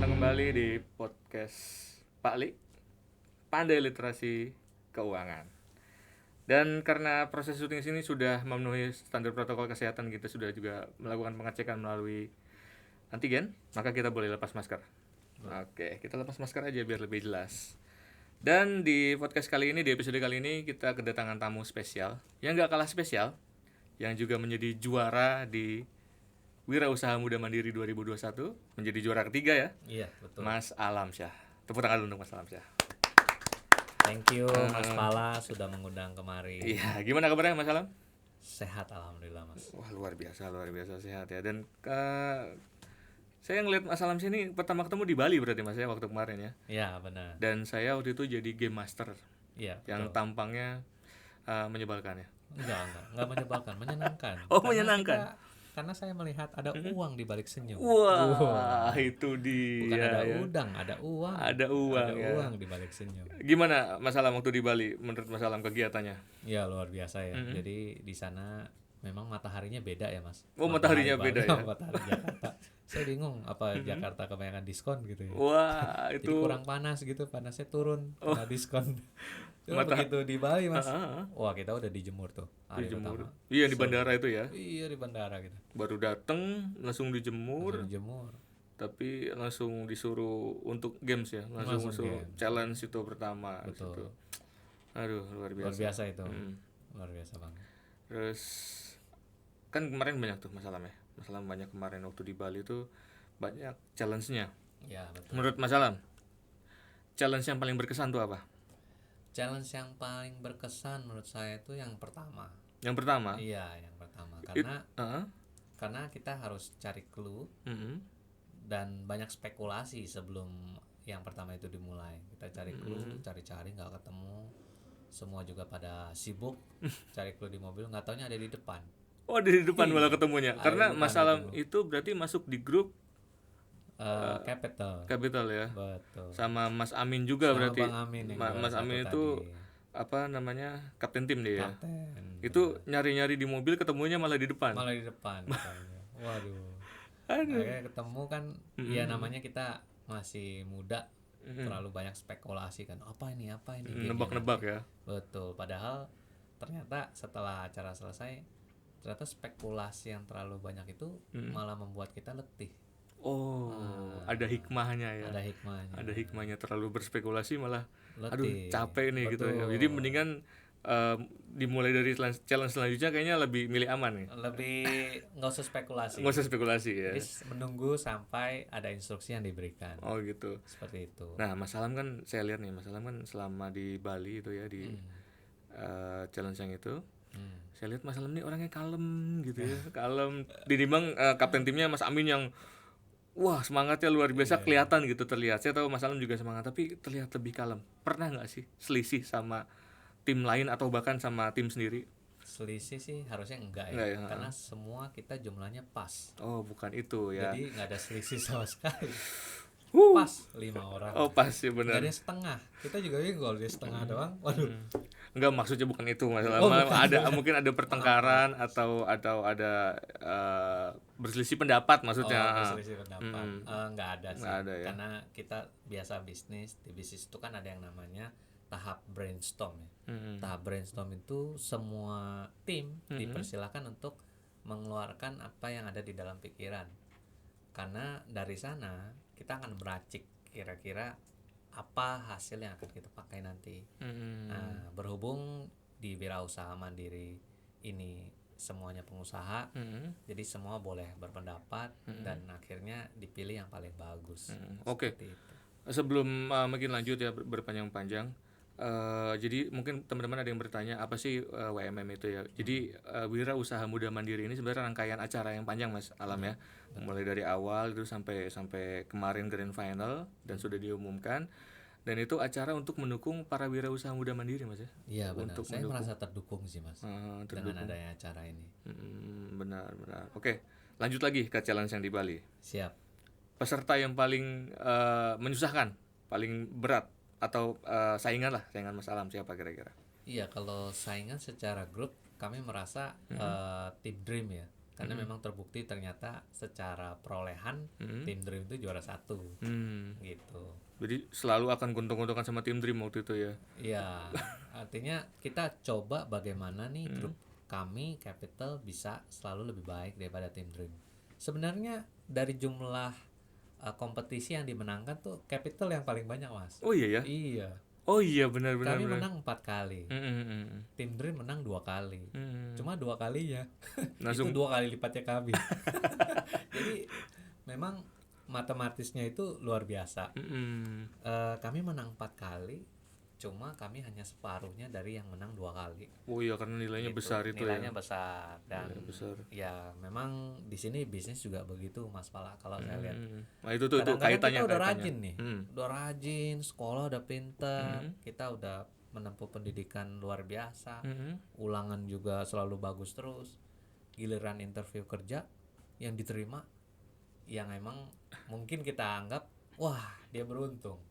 datang kembali di podcast Pak Li, Pandai Literasi Keuangan. Dan karena proses syuting sini sudah memenuhi standar protokol kesehatan, kita sudah juga melakukan pengecekan melalui antigen, maka kita boleh lepas masker. Oke, kita lepas masker aja biar lebih jelas. Dan di podcast kali ini, di episode kali ini, kita kedatangan tamu spesial yang gak kalah spesial, yang juga menjadi juara di Wirausaha Muda Mandiri 2021, menjadi juara ketiga ya. Iya, betul. Mas Alamsyah. Tepuk tangan dulu untuk Mas Alamsyah. Thank you Mas Pala sudah mengundang kemari. Iya, gimana kabarnya Mas Alam? Sehat alhamdulillah Mas. Wah, luar biasa sehat ya. Dan saya ngeliat Mas Alamsyah ini pertama ketemu di Bali berarti Mas ya, waktu kemarin ya. Iya, benar. Dan saya waktu itu jadi game master. Iya, yang betul. tampangnya menyebalkan ya. Enggak menyebalkan, menyenangkan. Oh, menyenangkan. Karena saya melihat ada uang di balik senyum. Wah, itu dia. Bukan ada ya. udang, ada uang. Ada uang Ada ya. uang di balik senyum. Gimana Mas Alam waktu di Bali menurut Mas Alam kegiatannya? Iya, luar biasa ya. Jadi di sana memang mataharinya beda ya Mas. Oh, mataharinya Bali, beda ya. Matahari Jakarta. Saya bingung apa Jakarta kebanyakan diskon gitu ya. Wah, Jadi itu kurang panas gitu, panasnya turun karena diskon. Cuma begitu di Bali Mas, wah kita udah dijemur tuh hari dijemur. pertama. Iya, di bandara itu ya. Iya di bandara gitu. Baru dateng langsung dijemur, Langsung dijemur. tapi langsung disuruh untuk games ya, langsung suruh challenge itu pertama. Betul. Situ. Aduh, luar Luar biasa. biasa itu. Luar biasa banget. Terus kan kemarin banyak tuh masalahnya. Masalah banyak kemarin waktu di Bali tuh banyak challenge-nya. Ya betul. Menurut Mas Alam, challenge yang paling berkesan tuh apa? Challenge yang paling berkesan menurut saya itu yang pertama. Yang pertama? Iya, yang pertama. Karena kita harus cari clue dan banyak spekulasi sebelum yang pertama itu dimulai. Kita cari clue, cari-cari nggak ketemu. Semua juga pada sibuk cari clue di mobil, nggak taunya ada di depan. Oh, di depan malah ketemunya. Karena Mas Alam itu berarti masuk di grup Capital ya. Betul. Sama Mas Amin juga berarti. Bang Amin Mas Amin itu tadi. apa namanya? Kapten tim dia ya. Kapten. Itu nyari-nyari di mobil ketemunya malah di depan. Malah di depan katanya. Waduh. Akhirnya ketemu kan ya namanya kita masih muda. Terlalu banyak spekulasi kan. Apa ini? Nebak-nebak ya. Betul. Padahal ternyata setelah acara selesai ternyata spekulasi yang terlalu banyak itu malah membuat kita letih. Oh, ada hikmahnya ya. Ada hikmahnya. Terlalu berspekulasi malah letih. Aduh, capek nih. Betul. Gitu ya. Jadi mendingan dimulai dari challenge selanjutnya kayaknya lebih milih aman nih. Lebih nggak usah spekulasi. Nggak usah spekulasi ya. Jadi menunggu sampai ada instruksi yang diberikan. Oh gitu. Seperti itu. Nah, Mas Alam kan saya lihat nih, Mas Alam kan selama di Bali itu ya di challenge yang itu. Saya lihat Mas Alam nih orangnya kalem gitu ya. Kalem. Dinimbang kapten timnya Mas Amin yang wah semangatnya luar biasa kelihatan gitu terlihat. Saya tahu Mas Alam juga semangat tapi terlihat lebih kalem. Pernah nggak sih selisih sama tim lain atau bahkan sama tim sendiri? Selisih sih harusnya enggak ya. Karena semua kita jumlahnya pas. Oh bukan itu ya. Jadi nggak ada selisih sama sekali. Pas 5 orang. Oh pas ya benar. Gak ada setengah. Kita juga kalau dia setengah doang. Waduh. Enggak, maksudnya bukan itu masalah. Mungkin ada pertengkaran atau ada berselisih pendapat maksudnya. Berselisih pendapat. Nggak ada sih. Nggak ada, ya. Karena kita biasa bisnis, di bisnis itu kan ada yang namanya tahap brainstorm ya. Tahap brainstorm itu semua tim dipersilakan untuk mengeluarkan apa yang ada di dalam pikiran. Karena dari sana kita akan meracik kira-kira apa hasil yang akan kita pakai nanti. Nah, berhubung di Wirausaha Mandiri ini semuanya pengusaha, jadi semua boleh berpendapat dan akhirnya dipilih yang paling bagus. Oke. Sebelum makin lanjut ya berpanjang-panjang, jadi mungkin teman-teman ada yang bertanya apa sih WMM itu ya. Jadi Wirausaha Muda Mandiri ini sebenarnya rangkaian acara yang panjang Mas Alam ya. Mulai dari awal itu sampai kemarin grand final dan sudah diumumkan. Dan itu acara untuk mendukung para wirausaha muda mandiri Mas ya. Iya benar. Saya merasa terdukung sih Mas dengan adanya acara ini. Benar. Oke, lanjut lagi ke challenge yang di Bali. Siap. Peserta yang paling menyusahkan, paling berat atau saingan Mas Alam siapa kira-kira? Iya, kalau saingan secara grup kami merasa Team Dream ya. karena memang terbukti ternyata secara perolehan tim Dream itu juara 1 gitu. Jadi selalu akan untung-untungan sama tim Dream waktu itu ya. Iya, artinya kita coba bagaimana nih grup kami Capital bisa selalu lebih baik daripada tim Dream. Sebenarnya dari jumlah kompetisi yang dimenangkan tuh Capital yang paling banyak, Mas. Oh iya ya. Iya. Oh iya benar. Kami menang 4 kali. Mm-mm. Tim Dream menang 2 kali. Mm. Cuma 2 kalinya Langsung itu 2 kali lipatnya kami. Jadi memang matematisnya itu luar biasa. Kami menang 4 kali, cuma kami hanya separuhnya dari yang menang 2 kali. Oh iya, karena nilainya Gitu. besar itu Nilainya ya. besar dan Nilainya besar. ya memang di sini bisnis juga begitu, Mas Pala, kalau saya lihat. Nah itu tuh Kadang-kadang kaitannya. kita udah rajin nih, Hmm. udah rajin, sekolah udah pinter, kita udah menempuh pendidikan luar biasa, ulangan juga selalu bagus terus. Giliran interview kerja yang diterima, yang emang mungkin kita anggap wah dia beruntung.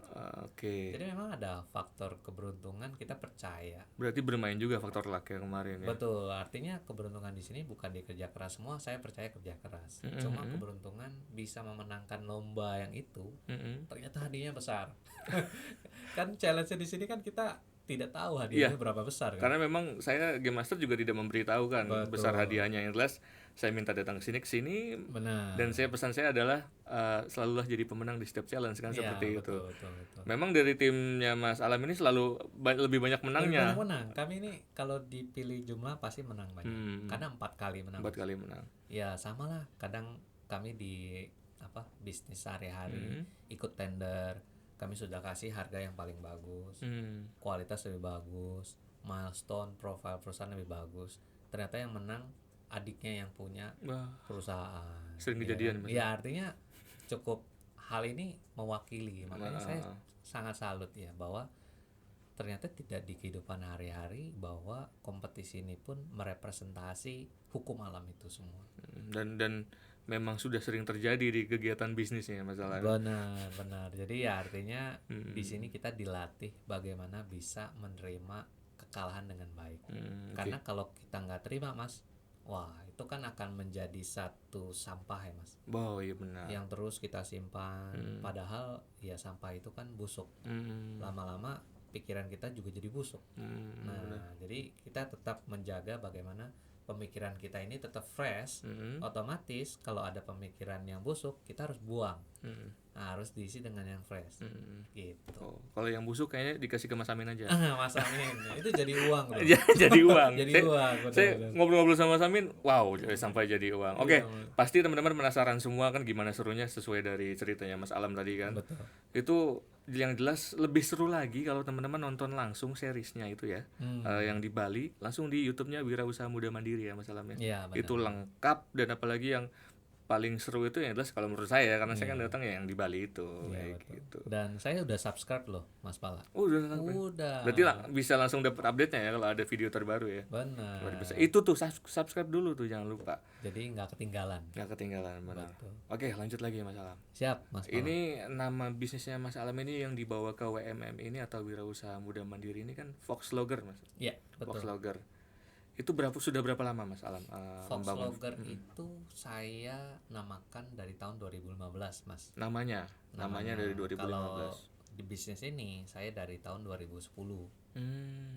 Oke. Jadi memang ada faktor keberuntungan, kita percaya. Berarti bermain juga faktor luck ya kemarin ya. Betul, artinya keberuntungan di sini bukan di kerja keras semua, saya percaya kerja keras. Cuma keberuntungan bisa memenangkan lomba yang itu, ternyata hadiahnya besar. Kan challenge di sini kan kita tidak tahu hadiahnya berapa besar kan. Karena memang saya Game Master juga tidak memberitahu kan besar hadiahnya. Yang jelas saya minta datang ke sini. Benar. Dan pesan saya adalah selalulah jadi pemenang di setiap challenge kan, seperti betul, itu. Betul. Memang dari timnya Mas Alam ini selalu lebih banyak menangnya. Lebih banyak menang. Kami ini kalau dipilih jumlah pasti menang banyak. Karena 4 kali menang. 4 kali menang. Ya sama lah. Kadang kami di bisnis sehari-hari ikut tender. Kami sudah kasih harga yang paling bagus, kualitas lebih bagus, milestone, profile perusahaan lebih bagus. Ternyata yang menang adiknya yang punya perusahaan. Sering kejadian. Ya artinya cukup hal ini mewakili. Makanya saya sangat salut ya bahwa ternyata tidak di kehidupan hari-hari bahwa kompetisi ini pun merepresentasi hukum alam itu semua. Dan memang sudah sering terjadi di kegiatan bisnisnya masalah. Benar. Jadi ya artinya di sini kita dilatih bagaimana bisa menerima kekalahan dengan baik. Karena kalau kita nggak terima, Mas, wah itu kan akan menjadi satu sampah ya, Mas. Oh iya benar. Yang terus kita simpan. Padahal ya sampah itu kan busuk. Lama-lama pikiran kita juga jadi busuk. Jadi kita tetap menjaga bagaimana pemikiran kita ini tetap fresh. Otomatis kalau ada pemikiran yang busuk kita harus buang. Harus diisi dengan yang fresh. Gitu. Kalau yang busuk kayaknya dikasih ke Mas Amin aja. Mas Amin itu jadi uang loh. Jadi uang. Jadi uang. Saya ngobrol-ngobrol sama Mas Amin, wow, sampai jadi uang. Oke, pasti teman-teman penasaran semua kan gimana serunya sesuai dari ceritanya Mas Alam tadi kan. Betul. Itu yang jelas lebih seru lagi kalau teman-teman nonton langsung seriesnya itu ya. Yang di Bali, langsung di YouTube-nya Wirausaha Muda Mandiri ya Mas Alam ya. Iya, benar. Itu lengkap, dan apalagi yang paling seru itu yang jelas kalau menurut saya, karena saya kan datang ya yang di Bali itu gitu. Dan saya udah subscribe loh, Mas Pala. Udah. Berarti bisa langsung dapat update-nya ya kalau ada video terbaru ya. Benar. Itu tuh subscribe dulu tuh, jangan lupa. Jadi nggak ketinggalan. Benar. Oke, lanjut lagi Mas Alam. Siap, Mas Pala. Ini nama bisnisnya Mas Alam ini yang dibawa ke WMM ini atau Wirausaha Muda Mandiri ini kan Fox Logger, Mas. Iya, betul. Fox Logger. Itu sudah berapa lama Mas Alam Fox Logger itu saya namakan dari tahun 2015, Mas. Namanya dari 2015. Kalau di bisnis ini saya dari tahun 2010.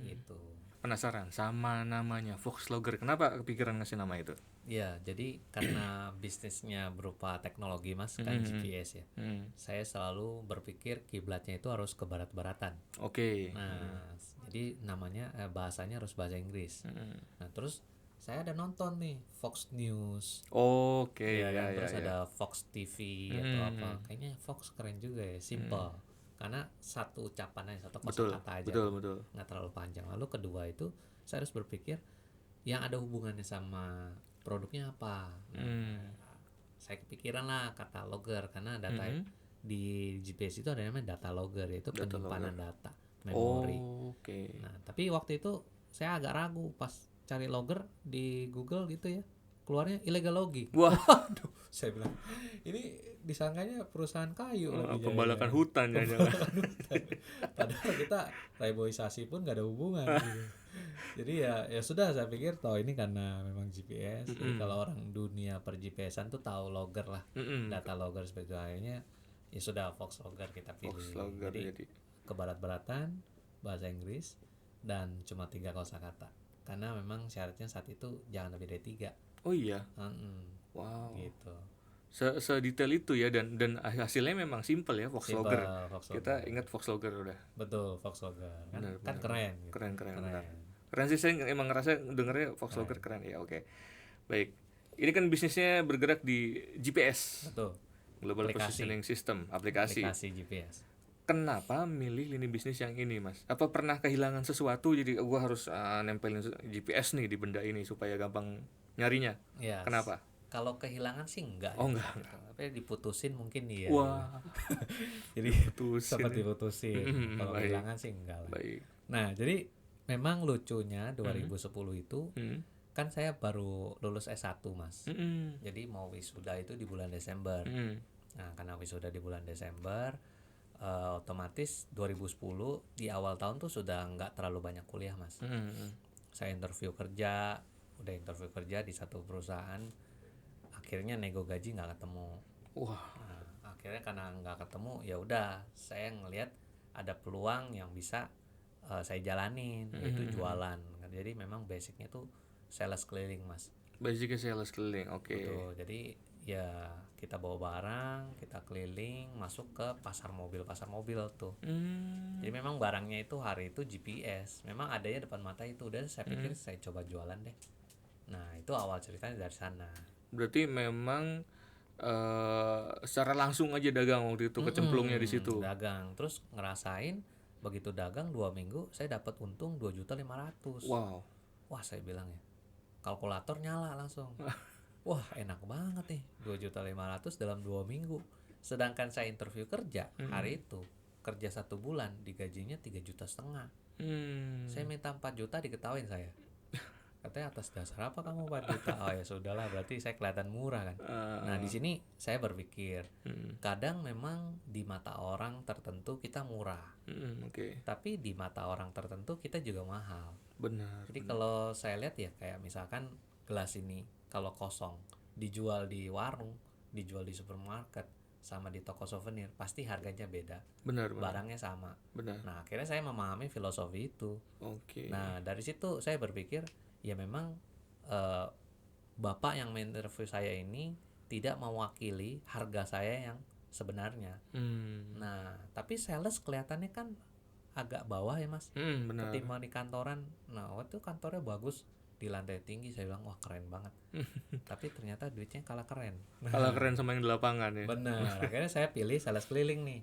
Gitu. Penasaran sama namanya Fox Logger. Kenapa kepikiran ngasih nama itu? Ya, jadi karena bisnisnya berupa teknologi, Mas, kan GPS ya. Saya selalu berpikir kiblatnya itu harus ke barat-baratan. Oke. Nah, jadi namanya bahasanya harus bahasa Inggris. Nah, terus saya ada nonton nih Fox News. Oke. Terus ada Fox TV atau apa. Kayaknya Fox keren juga ya, simple. Karena satu ucapan aja, satu kosakata aja. Betul. Nggak terlalu panjang. Lalu kedua itu saya harus berpikir yang ada hubungannya sama produknya apa. Saya kepikiran lah kata logger, karena data di GPS itu ada namanya data logger, yaitu penyimpanan data memori. Nah, tapi waktu itu saya agak ragu pas cari logger di Google gitu ya. keluarnya illegal logging. Wah. Waduh, saya bilang ini disangkanya perusahaan kayu lagi Pembalakan jadinya. hutan jangan-jangan. Pembalakan hutan. Padahal kita reboisasi pun gak ada hubungan gitu. Jadi ya sudah, saya pikir toh ini karena memang GPS. Jadi kalau orang dunia per GPS-an tuh tahu logger lah, data logger sebagainya, ya sudah Fox logger kita pilih. Fox logger, jadi keberat-beratan bahasa Inggris dan cuma 3 kosakata. Karena memang syaratnya saat itu jangan lebih dari 3. Oh iya. Wow. Gitu. Sedetail itu ya, dan hasilnya memang simple ya, Fox logger. Kita ingat Fox logger udah. Betul, Fox logger. Kan, bener. Keren. Keren sih, saya emang ngerasa dengernya Fox logger keren ya. Oke. Baik. Ini kan bisnisnya bergerak di GPS. Betul. Global Positioning System, aplikasi GPS. Kenapa milih lini bisnis yang ini, Mas? Apa pernah kehilangan sesuatu jadi gua harus nempelin GPS nih di benda ini supaya gampang nyarinya? Yes. Kenapa? Kalau kehilangan sih enggak. Oh, enggak. Tapi diputusin mungkin iya. Wah. Jadi seperti diputusin. Kalau kehilangan sih enggak lah. Baik. Nah, jadi memang lucunya 2010 itu kan saya baru lulus S1, Mas. Jadi mau wisuda itu di bulan Desember. Nah, karena wisuda di bulan Desember, otomatis 2010 di awal tahun tuh sudah nggak terlalu banyak kuliah, Mas. Saya udah interview kerja di satu perusahaan. Akhirnya nego gaji nggak ketemu. Wah. Nah, akhirnya karena nggak ketemu, ya udah saya ngelihat ada peluang yang bisa saya jalanin, yaitu jualan. Jadi memang basicnya tuh sales keliling, Mas. Basicnya sales keliling, oke. Betul. Jadi ya kita bawa barang, kita keliling, masuk ke pasar mobil tuh. Jadi memang barangnya itu hari itu GPS, memang adanya depan mata itu. Udah saya pikir saya coba jualan deh. Nah itu awal ceritanya dari sana. Berarti memang secara langsung aja dagang waktu itu, kecemplungnya di situ. Dagang, terus ngerasain begitu dagang 2 minggu saya dapat untung 2.500.000. Wow. Wah saya bilang ya, kalkulator nyala langsung. Wah enak banget nih, 2.500.000 dalam 2 minggu. Sedangkan saya interview kerja hari itu, kerja 1 bulan digajinya 3,5 juta. Saya minta 4 juta diketawain saya. Katanya atas dasar apa kamu 4 juta? Oh ya sudahlah, berarti saya kelihatan murah kan. Nah di sini saya berpikir, kadang memang di mata orang tertentu kita murah, tapi di mata orang tertentu kita juga mahal. Benar. Jadi kalau saya lihat ya kayak misalkan gelas ini kalau kosong dijual di warung, dijual di supermarket, sama di toko souvenir pasti harganya beda. Benar. Barangnya sama. Benar. Nah akhirnya saya memahami filosofi itu. Oke. Nah dari situ saya berpikir ya memang bapak yang menginterview saya ini tidak mewakili harga saya yang sebenarnya. Nah tapi sales kelihatannya kan agak bawah ya Mas. Benar. Ketimbang di kantoran. Nah waktu itu kantornya bagus, di lantai tinggi. Saya bilang wah keren banget. Tapi ternyata duitnya kalah keren. Kalah keren sama yang di lapangan ya. Benar. Akhirnya saya pilih sales keliling nih.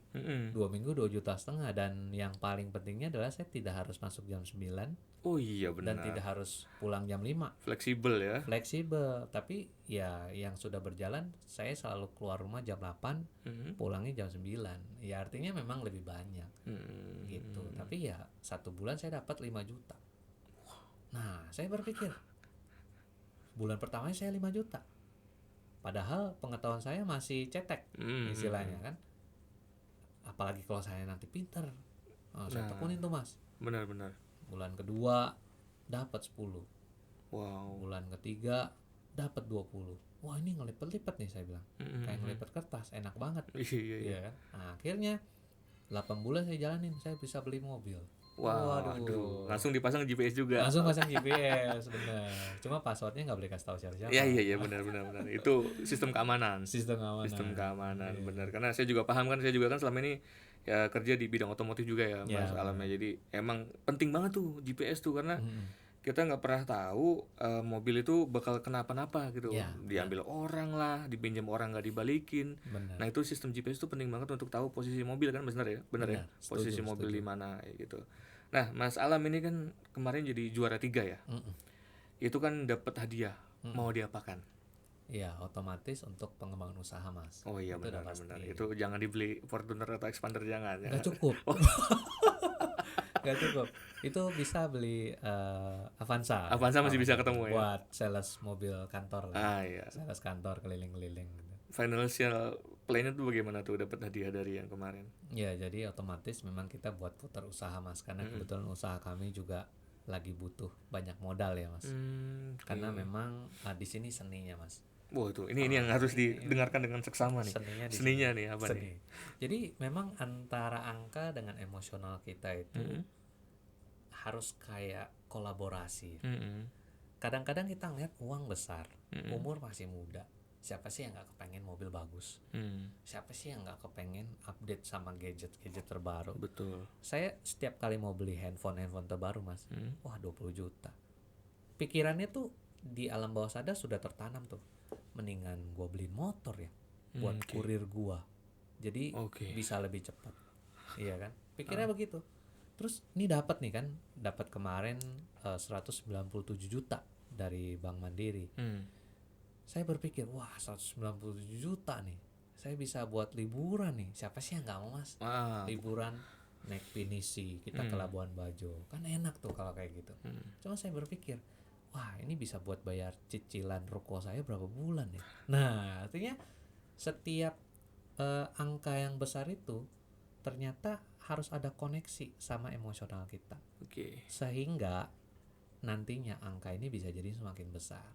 2 minggu 2,5 juta. Dan yang paling pentingnya adalah saya tidak harus masuk jam 9. Oh iya benar. Dan tidak harus pulang jam 5. Fleksibel ya. Fleksibel. Tapi ya yang sudah berjalan saya selalu keluar rumah jam 8, pulangnya jam 9. Ya artinya memang lebih banyak. Gitu. Tapi ya 1 bulan saya dapat 5 juta. Nah saya berpikir bulan pertamanya saya 5 juta. Padahal pengetahuan saya masih cetek istilahnya kan. Apalagi kalau saya nanti pinter, saya tekunin tuh Mas. Benar. Bulan kedua dapat 10. Wow. Bulan ketiga dapat 20. Wah ini ngelipet-lipet nih saya bilang. Kayak ngelipet kertas, enak banget. Iya. Kan? Nah akhirnya 8 bulan saya jalanin, saya bisa beli mobil. Waduh. Langsung dipasang GPS juga. Langsung pasang GPS, benar. Cuma passwordnya nggak boleh kasih tahu siapa-siapa. Iya, benar. Itu sistem keamanan. Sistem keamanan, benar. Karena saya juga paham kan, saya juga kan selama ini ya kerja di bidang otomotif juga ya, Mas Alamnya. Jadi emang penting banget tuh GPS tuh karena kita nggak pernah tahu mobil itu bakal kenapa-napa gitu. Diambil orang lah, dipinjam orang nggak dibalikin. Benar. Nah itu sistem GPS itu penting banget untuk tahu posisi mobil kan, benar ya? Posisi mobil di mana gitu. Nah Mas Alam ini kan kemarin jadi juara 3 ya. Itu kan dapat hadiah. Mau diapakan? Iya otomatis untuk pengembangan usaha Mas. Oh iya benar. Itu jangan dibeli Fortuner atau Expander jangan. Nggak cukup. Nggak cukup. Itu bisa beli Avanza. Avanza masih bisa ketemu ya. Buat sales mobil kantor lah. Iya. Sales kantor keliling-keliling gitu. Financial plan-nya tuh bagaimana tuh dapat hadiah dari yang kemarin? Ya, jadi otomatis memang kita buat putar usaha Mas, karena kebetulan usaha kami juga lagi butuh banyak modal ya Mas. Karena memang di sini seninya Mas. Wah itu ini yang harus didengarkan dengan seksama nih. Seninya nih apa nih? Jadi memang antara angka dengan emosional kita itu harus kayak kolaborasi. Kadang-kadang kita ngeliat uang besar, umur masih muda. Siapa sih yang nggak kepengen mobil bagus? Siapa sih yang nggak kepengen update sama gadget-gadget terbaru? Betul. Saya setiap kali mau beli handphone terbaru Mas, wah 20 juta. Pikirannya tuh di alam bawah sadar sudah tertanam tuh. Mendingan gua beliin motor ya buat kurir gua. Jadi bisa lebih cepat. Iya kan? Pikirnya begitu. Terus ini dapat kemarin 197 juta dari Bank Mandiri. Saya berpikir, wah 197 juta nih, saya bisa buat liburan nih. Siapa sih yang nggak mau Mas? Liburan naik pinisi, kita ke Labuan Bajo, kan enak tuh kalau kayak gitu. Cuma saya berpikir, wah ini bisa buat bayar cicilan ruko saya berapa bulan ya. Nah artinya setiap angka yang besar itu ternyata harus ada koneksi sama emosional kita. Sehingga nantinya angka ini bisa jadi semakin besar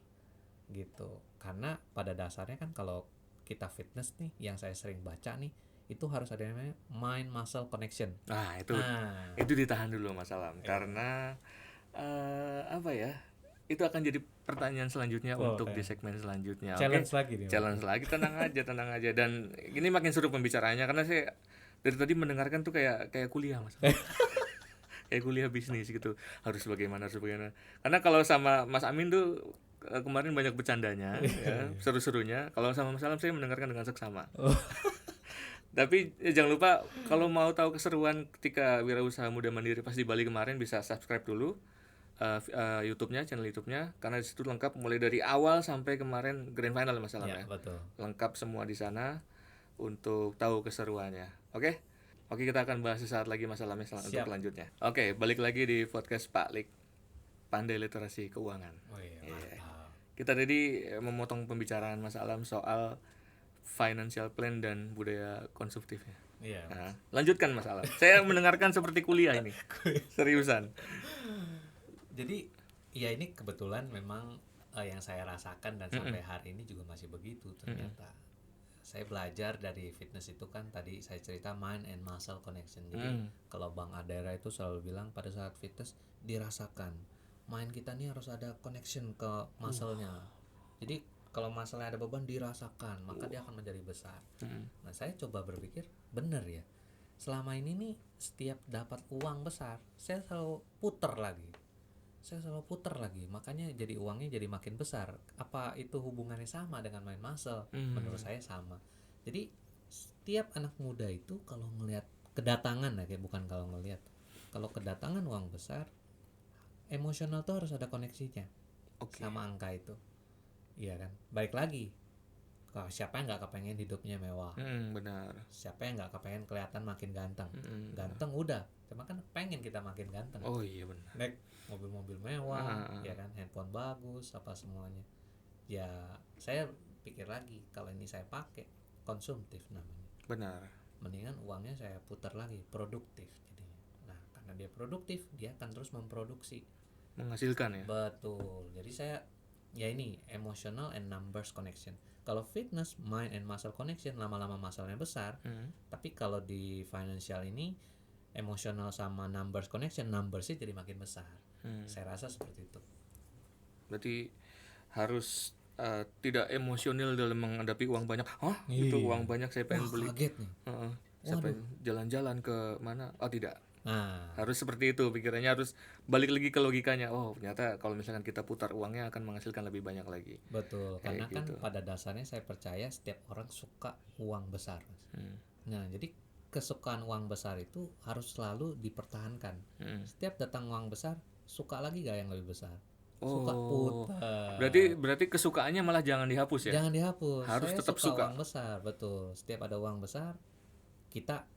gitu. Karena pada dasarnya kan kalau kita fitness nih, yang saya sering baca nih, itu harus ada namanya mind muscle connection. Itu ditahan dulu Mas Alam, karena apa ya? Itu akan jadi pertanyaan selanjutnya untuk di segmen selanjutnya. Challenge lagi nih. Challenge lagi, tenang aja. Dan ini makin seru pembicaraannya karena saya dari tadi mendengarkan tuh kayak kuliah Mas. Kayak kuliah bisnis gitu. Harus bagaimana. Karena kalau sama Mas Amin tuh kemarin banyak bercandanya, ya, seru-serunya. Kalau sama Mas Alam saya mendengarkan dengan seksama. Tapi jangan lupa kalau mau tahu keseruan ketika Wirausaha Muda Mandiri pas di Bali kemarin, bisa subscribe dulu YouTube-nya, channel YouTube-nya, karena disitu lengkap mulai dari awal sampai kemarin grand final Mas Alam ya. Betul. Lengkap semua di sana untuk tahu keseruannya. Oke, kita akan bahas sesaat lagi Mas Alam untuk selanjutnya. Oke, balik lagi di podcast Pak Lik, Pandai Literasi Keuangan. Kita tadi memotong pembicaraan Mas Alam soal financial plan dan budaya konsumtifnya. Nah, lanjutkan Mas Alam. Saya mendengarkan seperti kuliah ini. Seriusan. Jadi ya ini kebetulan memang yang saya rasakan dan sampai hari ini juga masih begitu ternyata. Saya belajar dari fitness itu kan tadi saya cerita mind and muscle connection. Jadi kalau Bang Adera itu selalu bilang pada saat fitness dirasakan mind kita nih harus ada connection ke muscle-nya. Jadi kalau masalahnya ada beban dirasakan, maka dia akan menjadi besar. Nah saya coba berpikir benar ya, selama ini nih setiap dapat uang besar saya selalu puter lagi, makanya jadi uangnya jadi makin besar. Apa itu hubungannya sama dengan main muscle? Menurut saya sama. Jadi setiap anak muda itu kalau ngelihat kedatangan kalau kedatangan uang besar, emosional tuh harus ada koneksinya sama angka itu. Iya kan, baik lagi, siapa yang nggak kepengen hidupnya mewah? Benar. Siapa yang nggak kepengen kelihatan makin ganteng? Ganteng udah, cuma kan pengen kita makin ganteng. Oh iya benar. Naik mobil-mobil mewah, ya kan, handphone bagus, apa semuanya. Ya saya pikir lagi, kalau ini saya pakai konsumtif namanya. Benar. Mendingan uangnya saya putar lagi, produktif jadinya. Nah karena dia produktif, dia akan terus memproduksi, menghasilkan ya. Betul. Jadi saya ya ini emotional and numbers connection. Kalau fitness mind and muscle connection, lama-lama muscle-nya besar. Tapi kalau di financial ini emotional sama numbers connection, numbers-nya jadi makin besar. Saya rasa seperti itu. Berarti harus tidak emosional dalam menghadapi uang banyak. Itu uang banyak saya pengen beli. Kaget nih. Saya pengen jalan-jalan ke mana? Oh tidak. Harus seperti itu pikirannya, harus balik lagi ke logikanya. Oh ternyata kalau misalkan kita putar uangnya akan menghasilkan lebih banyak lagi. Betul, karena kan pada dasarnya saya percaya setiap orang suka uang besar. Nah jadi kesukaan uang besar itu harus selalu dipertahankan. Setiap datang uang besar, suka lagi gak yang lebih besar? Suka putar. Berarti kesukaannya malah jangan dihapus ya? Jangan dihapus. Harus saya tetap suka uang besar, betul. Setiap ada uang besar, kita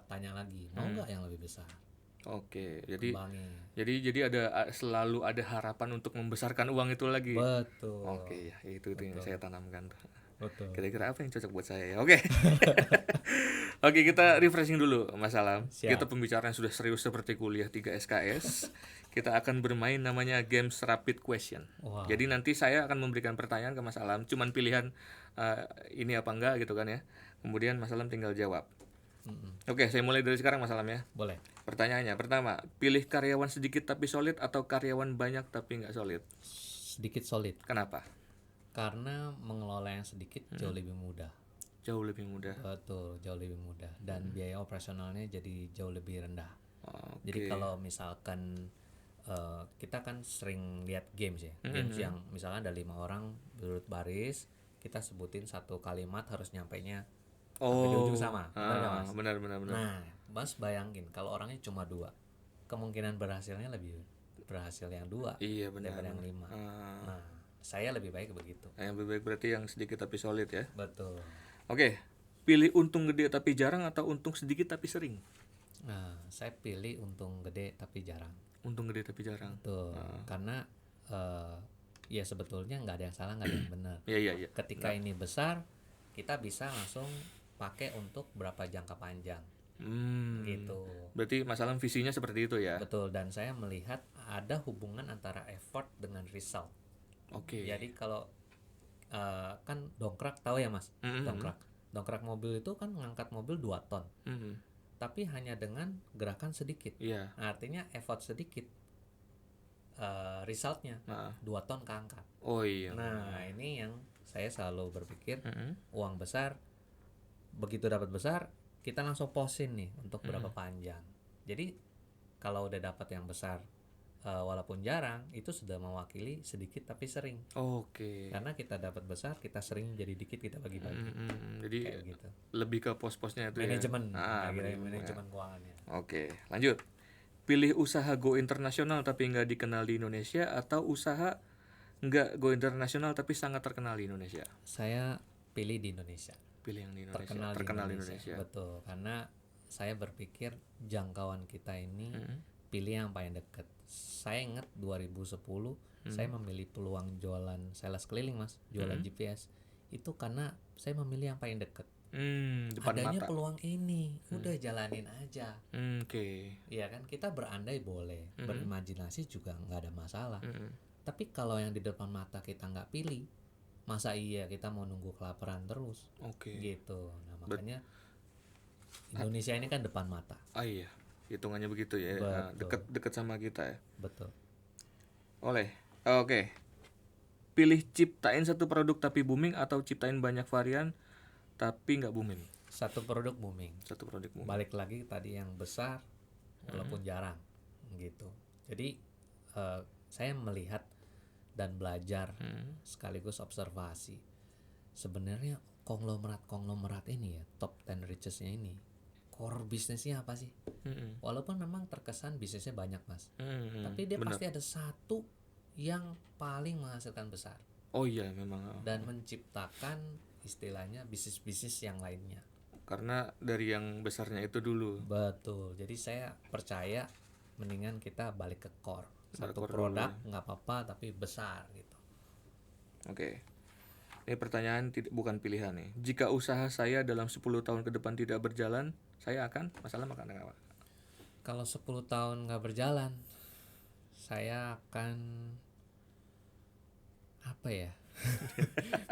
tanya lagi, mau nggak yang lebih besar? Oke, kembangin. jadi selalu ada harapan untuk membesarkan uang itu lagi. Betul. Oke, ya itu yang saya tanamkan tuh. Betul. Kira-kira apa yang cocok buat saya ya? Oke. Oke, kita refreshing dulu Mas Alam. Siap. Kita pembicaraan sudah serius seperti kuliah 3 SKS. Kita akan bermain namanya Games Rapid Question. Wah. Jadi nanti saya akan memberikan pertanyaan ke Mas Alam, cuman pilihan ini apa enggak gitu kan ya. Kemudian Mas Alam tinggal jawab. Oke, saya mulai dari sekarang Mas Alam ya. Boleh. Pertanyaannya, pertama, pilih karyawan sedikit tapi solid atau karyawan banyak tapi nggak solid? Sedikit solid. Kenapa? Karena mengelola yang sedikit jauh lebih mudah. Jauh lebih mudah. Betul, jauh lebih mudah. Dan biaya operasionalnya jadi jauh lebih rendah. Oke. Jadi kalau misalkan kita kan sering lihat games ya, games yang misalkan ada 5 orang duduk baris, kita sebutin satu kalimat harus nyampainya sampai di ujung sama. Benar nggak, Mas? Benar. Nah, Mas bayangin kalau orangnya cuma 2, kemungkinan berhasilnya lebih berhasil yang 2 Iya, benar. daripada yang 5. Nah, saya lebih baik begitu. Yang lebih baik berarti yang sedikit tapi solid ya. Betul. Oke, pilih untung gede tapi jarang atau untung sedikit tapi sering? Nah, saya pilih untung gede tapi jarang. Untung gede tapi jarang. Betul. Karena ya sebetulnya nggak ada yang salah, nggak ada yang benar. Iya. Ketika ini besar, kita bisa langsung pakai untuk berapa jangka panjang. Gitu. Berarti masalah visinya seperti itu ya. Betul, dan saya melihat ada hubungan antara effort dengan result. Oke. Jadi kalau kan dongkrak, tahu ya Mas? Dongkrak mobil itu kan mengangkat mobil 2 ton. Tapi hanya dengan gerakan sedikit. Iya. Artinya effort sedikit, resultnya 2 ton keangkat. Oh iya. Nah, ini yang saya selalu berpikir, uang besar, begitu dapat besar, kita langsung posin nih untuk berapa panjang. Jadi kalau udah dapat yang besar, walaupun jarang, itu sudah mewakili sedikit tapi sering. Oke. Karena kita dapat besar, kita sering jadi dikit, kita bagi-bagi. Jadi kayak gitu. lebih ke pos-posnya itu Manajemen, ya. manajemen keuangannya. Oke, lanjut. Pilih usaha go internasional tapi nggak dikenal di Indonesia atau usaha nggak go internasional tapi sangat terkenal di Indonesia? Saya pilih di Indonesia. Pilih yang di Indonesia. Terkenal di Indonesia. Betul, karena saya berpikir jangkauan kita ini pilih yang paling dekat. Saya ingat 2010 saya memilih peluang jualan sales keliling, Mas, jualan GPS. Itu karena saya memilih yang paling dekat. Depan Adanya mata. peluang ini, udah jalanin aja. Oke. Iya kan, kita berandai boleh, berimajinasi juga nggak ada masalah. Tapi kalau yang di depan mata kita nggak pilih, masa iya kita mau nunggu kelaparan terus? Oke. Gitu. Nah, makanya Indonesia ini kan depan mata. Iya, hitungannya begitu ya. Nah, dekat sama kita ya. Betul. Oke. Pilih ciptain satu produk tapi booming atau ciptain banyak varian tapi nggak booming? Satu produk booming. Satu produk booming. Balik lagi tadi yang besar walaupun jarang gitu. Jadi saya melihat dan belajar sekaligus observasi. Sebenarnya konglomerat ini ya, top 10 richest-nya ini, core bisnisnya apa sih? Walaupun memang terkesan bisnisnya banyak, Mas. Tapi dia pasti ada satu yang paling menghasilkan besar. Oh iya, memang. Dan menciptakan istilahnya bisnis-bisnis yang lainnya. Karena dari yang besarnya itu dulu. Betul. Jadi saya percaya mendingan kita balik ke core. Satu Core produk nggak apa-apa tapi besar gitu. Oke. Ini pertanyaan bukan pilihan nih. Jika usaha saya dalam 10 tahun ke depan tidak berjalan, saya akan makan apa? Kalau 10 tahun nggak berjalan, saya akan apa ya?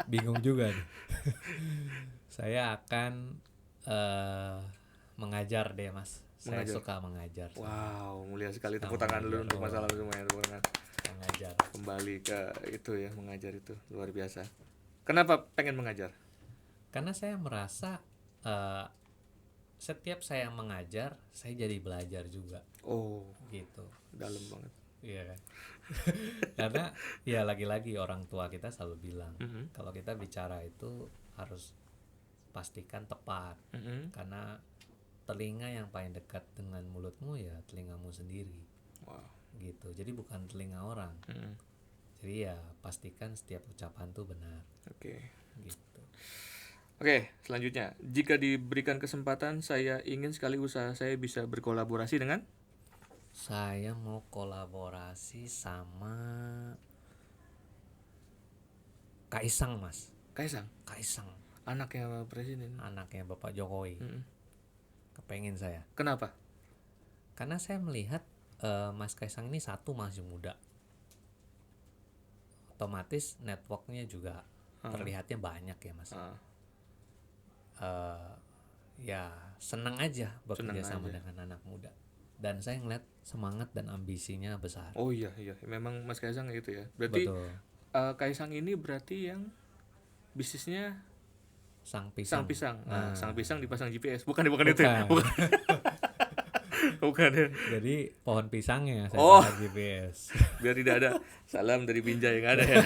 Bingung juga nih. Saya akan mengajar deh, Mas. Saya suka mengajar. Wow, mulia sekali. Tepuk tangan dulu untuk masalah semuanya. Mengajar. Kembali ke itu ya, mengajar itu luar biasa. Kenapa pengen mengajar? Karena saya merasa setiap saya mengajar, saya jadi belajar juga. Oh, gitu. Dalam banget. Iya kan. Karena ya lagi-lagi orang tua kita selalu bilang, kalau kita bicara itu harus pastikan tepat. Karena telinga yang paling dekat dengan mulutmu ya telingamu sendiri. Wow. Gitu. Jadi bukan telinga orang. Jadi ya pastikan setiap ucapan tuh benar. Oke. Gitu. Oke, selanjutnya, jika diberikan kesempatan, saya ingin sekali usaha saya bisa berkolaborasi dengan Saya mau kolaborasi sama Kaisang, Mas. Kaisang, Kaisang, anaknya presiden. anaknya Bapak Jokowi. Kepengen saya. Kenapa? Karena saya melihat Mas Kaisang ini satu masih muda. Otomatis networknya juga terlihatnya banyak ya, Mas. Ya senang aja bekerja sama dengan anak muda. Dan saya ngeliat semangat dan ambisinya besar. Oh iya, memang Mas Kaisang itu ya. Berarti Betul. Kaisang ini berarti yang bisnisnya Sang pisang. Nah, sang pisang dipasang GPS. Bukan itu ya? Bukan. Bukan ya. Jadi pohon pisangnya saya Oh. pasang GPS. Biar tidak ada salam dari Binjai, yang ada ya.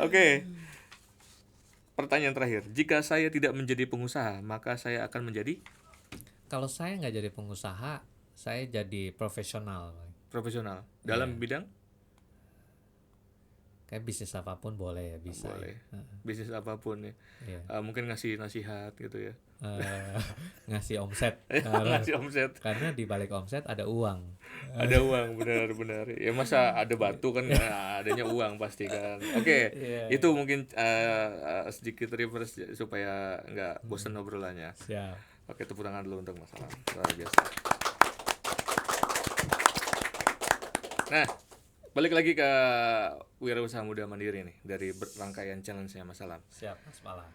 Oke. Pertanyaan terakhir, jika saya tidak menjadi pengusaha, maka saya akan menjadi Kalau saya nggak jadi pengusaha, saya jadi profesional. profesional dalam bidang Kayak bisnis apapun boleh ya, bisa. boleh. Bisnis apapun ya. Iya. Mungkin ngasih nasihat gitu ya. Ngasih omset. Ngasih omset. Karena di balik omset ada uang. Ada uang, benar. Ya masa ada batu kan, adanya uang pasti kan. Oke, itu mungkin sedikit reverse supaya nggak bosan obrolannya. Siap. Oke, tepuk tangan dulu untuk Mas Alam. Luar biasa. Nah, balik lagi ke wirausaha muda mandiri nih, dari rangkaian challenge-nya Mas Alam. Siap, Mas Pala.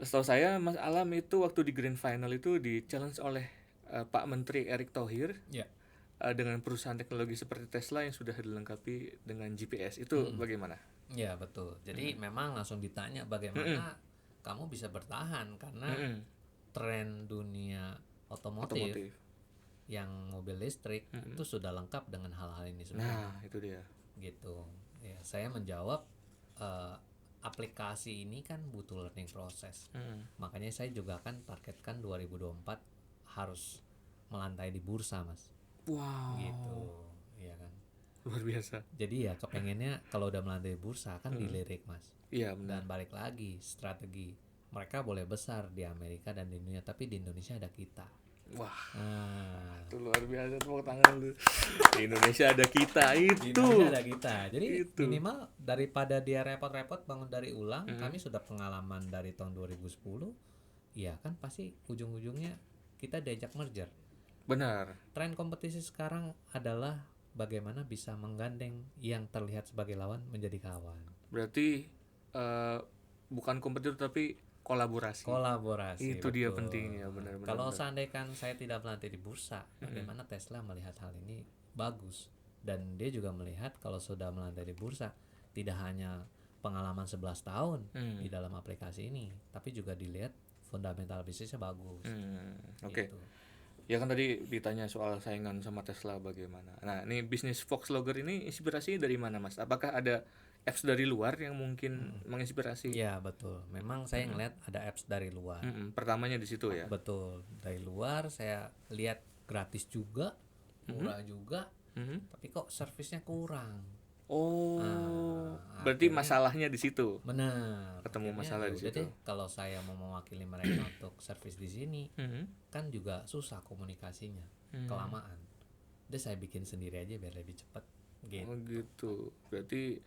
Setahu saya Mas Alam itu waktu di Grand Final itu di challenge oleh Pak Menteri Erick Thohir. Ya. Dengan perusahaan teknologi seperti Tesla yang sudah dilengkapi dengan GPS. Itu bagaimana? Ya, betul. Jadi memang langsung ditanya bagaimana kamu bisa bertahan karena tren dunia otomotif yang mobil listrik itu sudah lengkap dengan hal-hal ini semua. Nah, itu dia. Gitu. Ya, saya menjawab aplikasi ini kan butuh learning process. Makanya saya juga kan targetkan 2024 harus melantai di bursa, Mas. Wow. Gitu. Iya kan. Luar biasa. Jadi ya kepengennya kalau udah melantai di bursa kan dilirik, Mas. Iya, benar. Dan balik lagi strategi. Mereka boleh besar di Amerika dan di dunia, tapi di Indonesia ada kita. Wah, Nah, itu luar biasa, tepuk tangan lu. Di Indonesia ada kita di itu. Indonesia ada kita. Jadi Itu. minimal daripada dia repot-repot bangun dari ulang, kami sudah pengalaman dari tahun 2010. Iya kan pasti ujung-ujungnya kita diajak merger. Benar. Tren kompetisi sekarang adalah bagaimana bisa menggandeng yang terlihat sebagai lawan menjadi kawan. Berarti bukan kompetitor tapi kolaborasi. Kolaborasi. Itu dia betul. pentingnya, benar-benar. Kalau seandainya saya tidak melantai di bursa, bagaimana Tesla melihat hal ini bagus, dan dia juga melihat kalau sudah melantai di bursa tidak hanya pengalaman 11 tahun di dalam aplikasi ini, tapi juga dilihat fundamental bisnisnya bagus. Oke. Gitu. Ya kan tadi ditanya soal saingan sama Tesla bagaimana. Nah, ini bisnis Voxlogger ini inspirasinya dari mana, Mas? Apakah ada apps dari luar yang mungkin menginspirasi? Iya, betul. Memang saya ngeliat ada apps dari luar. Pertamanya di situ ya. Betul. Dari luar saya lihat gratis juga, murah juga, tapi kok servisnya kurang. Oh, berarti masalahnya di situ. Benar. Ketemu Akhirnya, masalah di udah situ. deh, kalau saya mau mewakili mereka untuk servis di sini, kan juga susah komunikasinya, kelamaan. Udah saya bikin sendiri aja biar lebih cepat. Gitu. Oh gitu. Berarti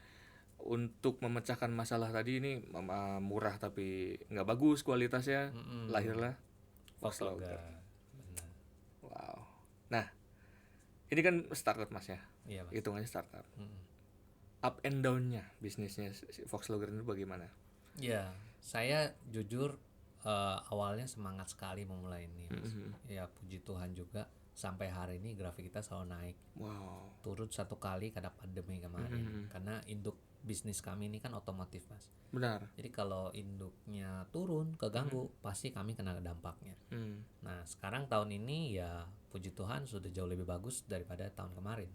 untuk memecahkan masalah tadi ini murah tapi nggak bagus kualitasnya, lahirlah Voxlogger. Benar. Wow. Nah, ini kan startup Mas ya. Iya, Mas. Hitungannya startup. Up and down-nya bisnisnya si Voxlogger ini bagaimana? Ya, saya jujur awalnya semangat sekali memulai ini, Mas. Ya puji Tuhan juga sampai hari ini grafik kita selalu naik. Wow. Turut satu kali karena pandemi kemarin. Karena induk bisnis kami ini kan otomotif, Mas. Benar. Jadi kalau induknya turun, keganggu, pasti kami kena dampaknya. Nah, sekarang tahun ini ya puji Tuhan sudah jauh lebih bagus daripada tahun kemarin.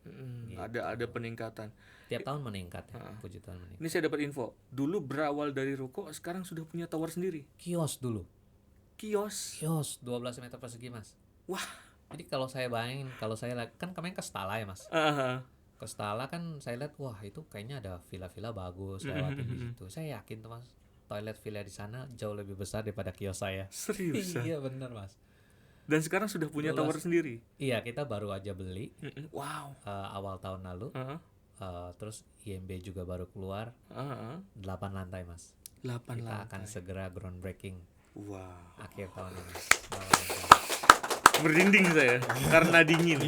Gitu. Ada peningkatan. Tiap tahun meningkat ya, puji Tuhan meningkat. Ini saya dapat info. Dulu berawal dari ruko, sekarang sudah punya tower sendiri. Kios dulu. Kios. 12 meter persegi, Mas. Wah. Jadi kalau saya bayangin, kalau saya kan kemarin ke Stala ya, Mas. Ke Stala kan saya lihat, wah itu kayaknya ada villa-villa bagus lewatin di situ. Saya yakin tuh, Mas, toilet villa di sana jauh lebih besar daripada kios saya. Serius? Iya bener, Mas. Dan sekarang sudah punya tower sendiri. Iya, kita baru aja beli. Wow. Awal tahun lalu. Terus IMB juga baru keluar. 8 lantai, Mas. 8 Kita lantai. akan segera groundbreaking. Wow. Akhir tahun ini. Merinding saya karena dingin.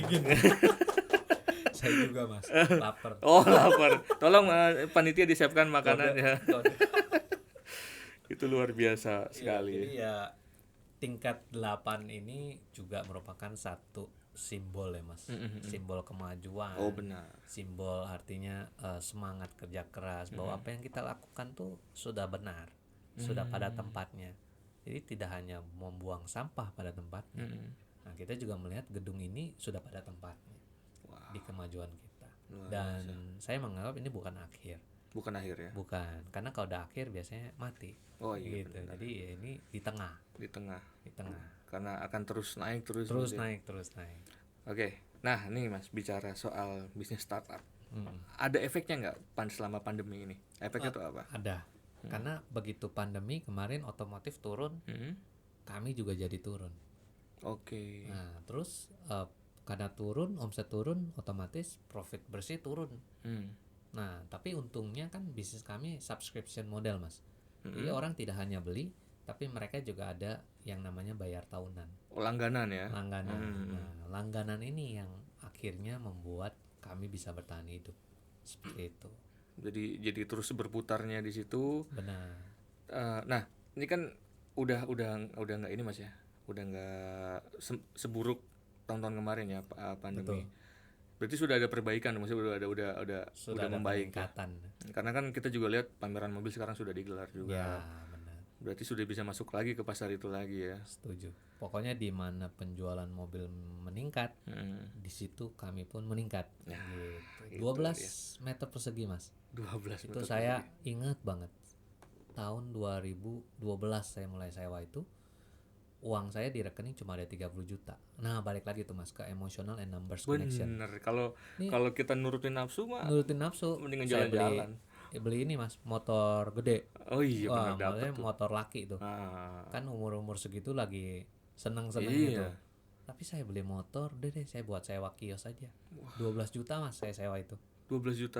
Saya juga, Mas. Lapar. Oh, lapar. Tolong panitia disiapkan makanan ya. Itu luar biasa sekali. Jadi ya tingkat 8 ini juga merupakan satu simbol ya, Mas. Simbol kemajuan. Oh, benar. Simbol artinya semangat kerja keras, bahwa apa yang kita lakukan tuh sudah benar, sudah pada tempatnya. Jadi tidak hanya membuang sampah pada tempatnya. Nah, kita juga melihat gedung ini sudah pada tempatnya. Wow. Di kemajuan kita. Dan saya menganggap ini bukan akhir. Bukan akhir ya. Bukan, karena kalau udah akhir biasanya mati. Oh iya. Gitu. Jadi ya ini di tengah. Di tengah. Karena akan terus naik terus naik. Oke. Nah, nih Mas, bicara soal bisnis startup. Ada efeknya nggak selama pandemi ini? Efeknya itu apa? Ada. Karena begitu pandemi kemarin otomotif turun, kami juga jadi turun. Oke. Nah, terus karena turun, omset turun, otomatis profit bersih turun. Nah, tapi untungnya kan bisnis kami subscription model, Mas. Jadi orang tidak hanya beli, tapi mereka juga ada yang namanya bayar tahunan. Langganan ya. Langganan. Nah, langganan ini yang akhirnya membuat kami bisa bertahan hidup. Seperti itu. Jadi terus berputarnya di situ. Benar. Nah, ini kan udah nggak ini Mas ya. Udah nggak seburuk tahun-tahun kemarin ya pandemi. Betul. Berarti sudah ada perbaikan, maksudnya udah membaik ya. Karena kan kita juga lihat pameran mobil sekarang sudah digelar juga. Ya, benar. Berarti sudah bisa masuk lagi ke pasar itu lagi ya. Setuju. Pokoknya di mana penjualan mobil meningkat, di situ kami pun meningkat. Nah, gitu. 12 meter persegi, Mas. 12 itu saya ingat banget. Tahun 2012 saya mulai sewa itu. Uang saya di rekening cuma ada 30 juta. Nah, balik lagi tuh Mas ke emotional and numbers connection. Bener. Kalau kita nurutin nafsu mah. Mendingan jalan-jalan. Beli ini Mas, motor gede. Oh iya, benar dapat tuh. Motor laki tuh. Kan umur segitu lagi seneng-seneng gitu. Tapi saya beli motor, deh saya buat sewa kios aja. 12 juta Mas saya sewa itu. 12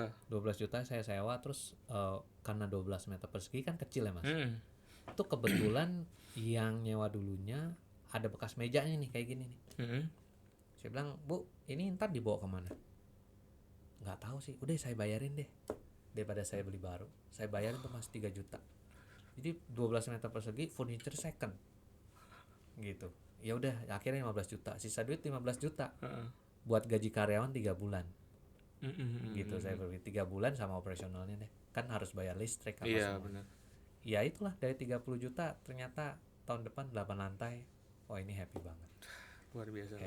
juta saya sewa, terus karena 12 meter persegi kan kecil ya Mas. Itu kebetulan yang nyewa dulunya ada bekas mejanya nih kayak gini nih. Saya bilang, Bu, ini ntar dibawa kemana? Nggak tahu sih, udah saya bayarin deh. Daripada saya beli baru, saya bayarin tuh Mas 3 juta. Jadi 12 meter persegi furniture second gitu. Ya udah, akhirnya 15 juta, sisa duit 15 juta buat gaji karyawan 3 bulan. Gitu saya beli 3 bulan sama operasionalnya deh. Kan harus bayar listrik apa semua. Benar. Ya itulah, dari 30 juta ternyata tahun depan 8 lantai. Wah, ini happy banget. Luar biasa.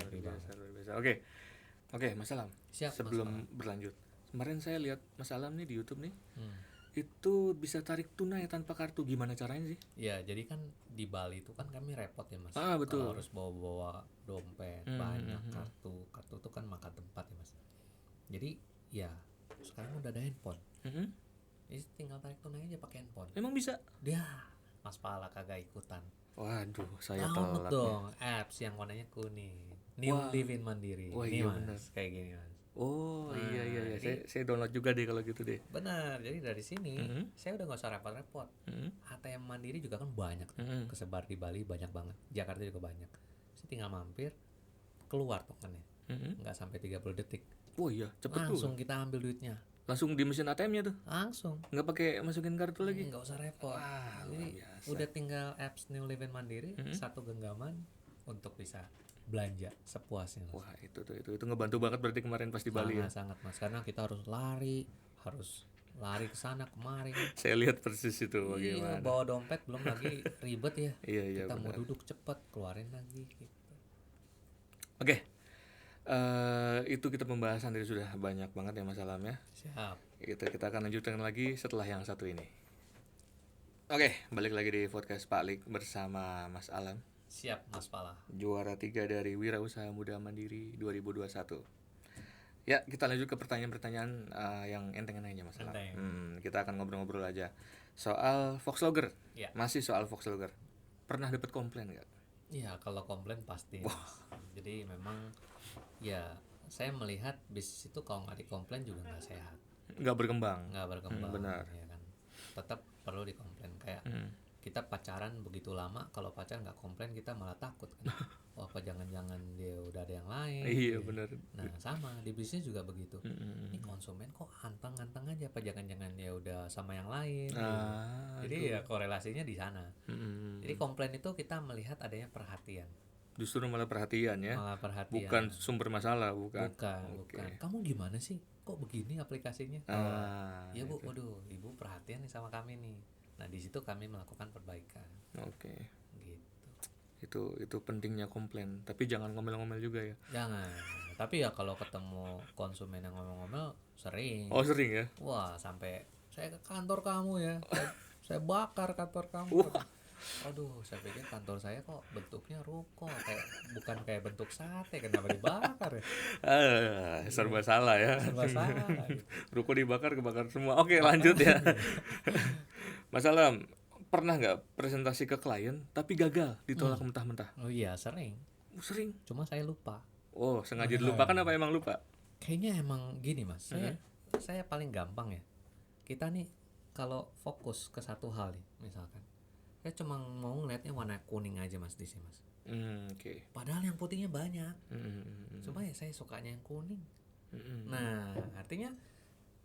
Oke, Mas Alam. Sebelum berlanjut, kemarin saya lihat Mas Alam nih di YouTube nih. Itu bisa tarik tunai tanpa kartu, gimana caranya sih? Ya, jadi kan di Bali itu kan kami repot ya Mas. Betul. Kalau harus bawa dompet banyak, kartu itu kan makan tempat ya Mas. Jadi ya sekarang udah ada handphone. Jadi tinggal tarik tunai aja pakai handphone. Emang bisa? Dia Mas Pala kagak ikutan. Waduh, saya telat dong apps yang warnanya kuning. New Livin Mandiri. Ini Mas, bener. Kayak gini Mas. Oh iya. Saya download juga deh kalau gitu deh. Benar. Jadi dari sini saya udah nggak usah repot-repot. ATM Mandiri juga kan banyak, kesebar di Bali banyak banget. Jakarta juga banyak. Saya tinggal mampir, keluar tokennya. Nggak sampai 30 detik. Oh iya, cepet tuh. Langsung kita ambil duitnya. Langsung di mesin ATM-nya tuh? Langsung. Nggak pakai masukin kartu lagi? Nggak usah repot. Jadi udah tinggal apps New Livin Mandiri, satu genggaman untuk bisa belanja sepuasnya. Wah, itu ngebantu banget berarti kemarin pas di Bali ya. Sangat Mas, karena kita harus lari ke sana kemari. Saya lihat persis itu bagaimana. Iya, bawa dompet belum lagi ribet ya. Iya, kita benar. mau duduk cepet keluarin lagi gitu. Oke. Itu kita pembahasan dari sudah banyak banget ya Mas Alam ya. Siap. Kita akan lanjutkan lagi setelah yang satu ini. Oke, balik lagi di podcast Pak Lik bersama Mas Alam. Siap Mas Pala. Juara 3 dari Wirausaha Muda Mandiri 2021. Ya, kita lanjut ke pertanyaan-pertanyaan yang enteng aja Mas Alam. Kita akan ngobrol-ngobrol aja soal Volkswagen. Ya. Masih soal Volkswagen. Pernah dapat komplain nggak? Iya, kalau komplain pasti, Mas. Jadi memang ya saya melihat bisnis itu kalau nggak dikomplain juga nggak sehat, nggak berkembang. nggak berkembang, Benar. ya kan. Tetap perlu dikomplain. Kayak Hmm. kita pacaran begitu lama, kalau pacaran nggak komplain kita malah takut kan. Wah, apa jangan-jangan dia udah ada yang lain? Iya, gitu. benar. Nah, sama di bisnis juga begitu. Hmm. Ini konsumen kok anteng-anteng aja, apa jangan-jangan dia udah sama yang lain? Gitu. Ah, Jadi ya korelasinya di sana. Hmm. Jadi komplain itu kita melihat adanya perhatian, Justru malah perhatian ya. malah perhatian. Bukan sumber masalah, bukan. Bukan, Oke. bukan. Kamu gimana sih? Kok begini aplikasinya? Ya Bu, itu. waduh, Ibu perhatian nih sama kami nih. Nah, di situ kami melakukan perbaikan. Oke. Gitu. Itu pentingnya komplain, tapi jangan ngomel-ngomel juga ya. Jangan. Tapi ya kalau ketemu konsumen yang ngomel-ngomel sering. Oh, sering ya. Wah, sampai saya ke kantor kamu ya. Saya bakar kantor kamu. Aduh, saya pikir kantor saya kok bentuknya ruko, bukan kayak bentuk sate, kenapa dibakar ya? Serba salah ya. Serba salah. Gitu. Ruko dibakar, kebakar semua. Oke, lanjut ya. Mas Alam, pernah nggak presentasi ke klien tapi gagal, ditolak mentah-mentah? Oh iya, sering. Sering. Cuma saya lupa. Oh, sengaja dilupakan apa emang lupa? Kayaknya emang gini, Mas. Saya paling gampang ya. Kita nih kalau fokus ke satu hal nih, misalkan saya cuma mau ngeliatnya warna kuning aja, Mas, di sini, Mas. Oke. Padahal yang putihnya banyak. Cuma ya saya sukanya yang kuning. Nah, artinya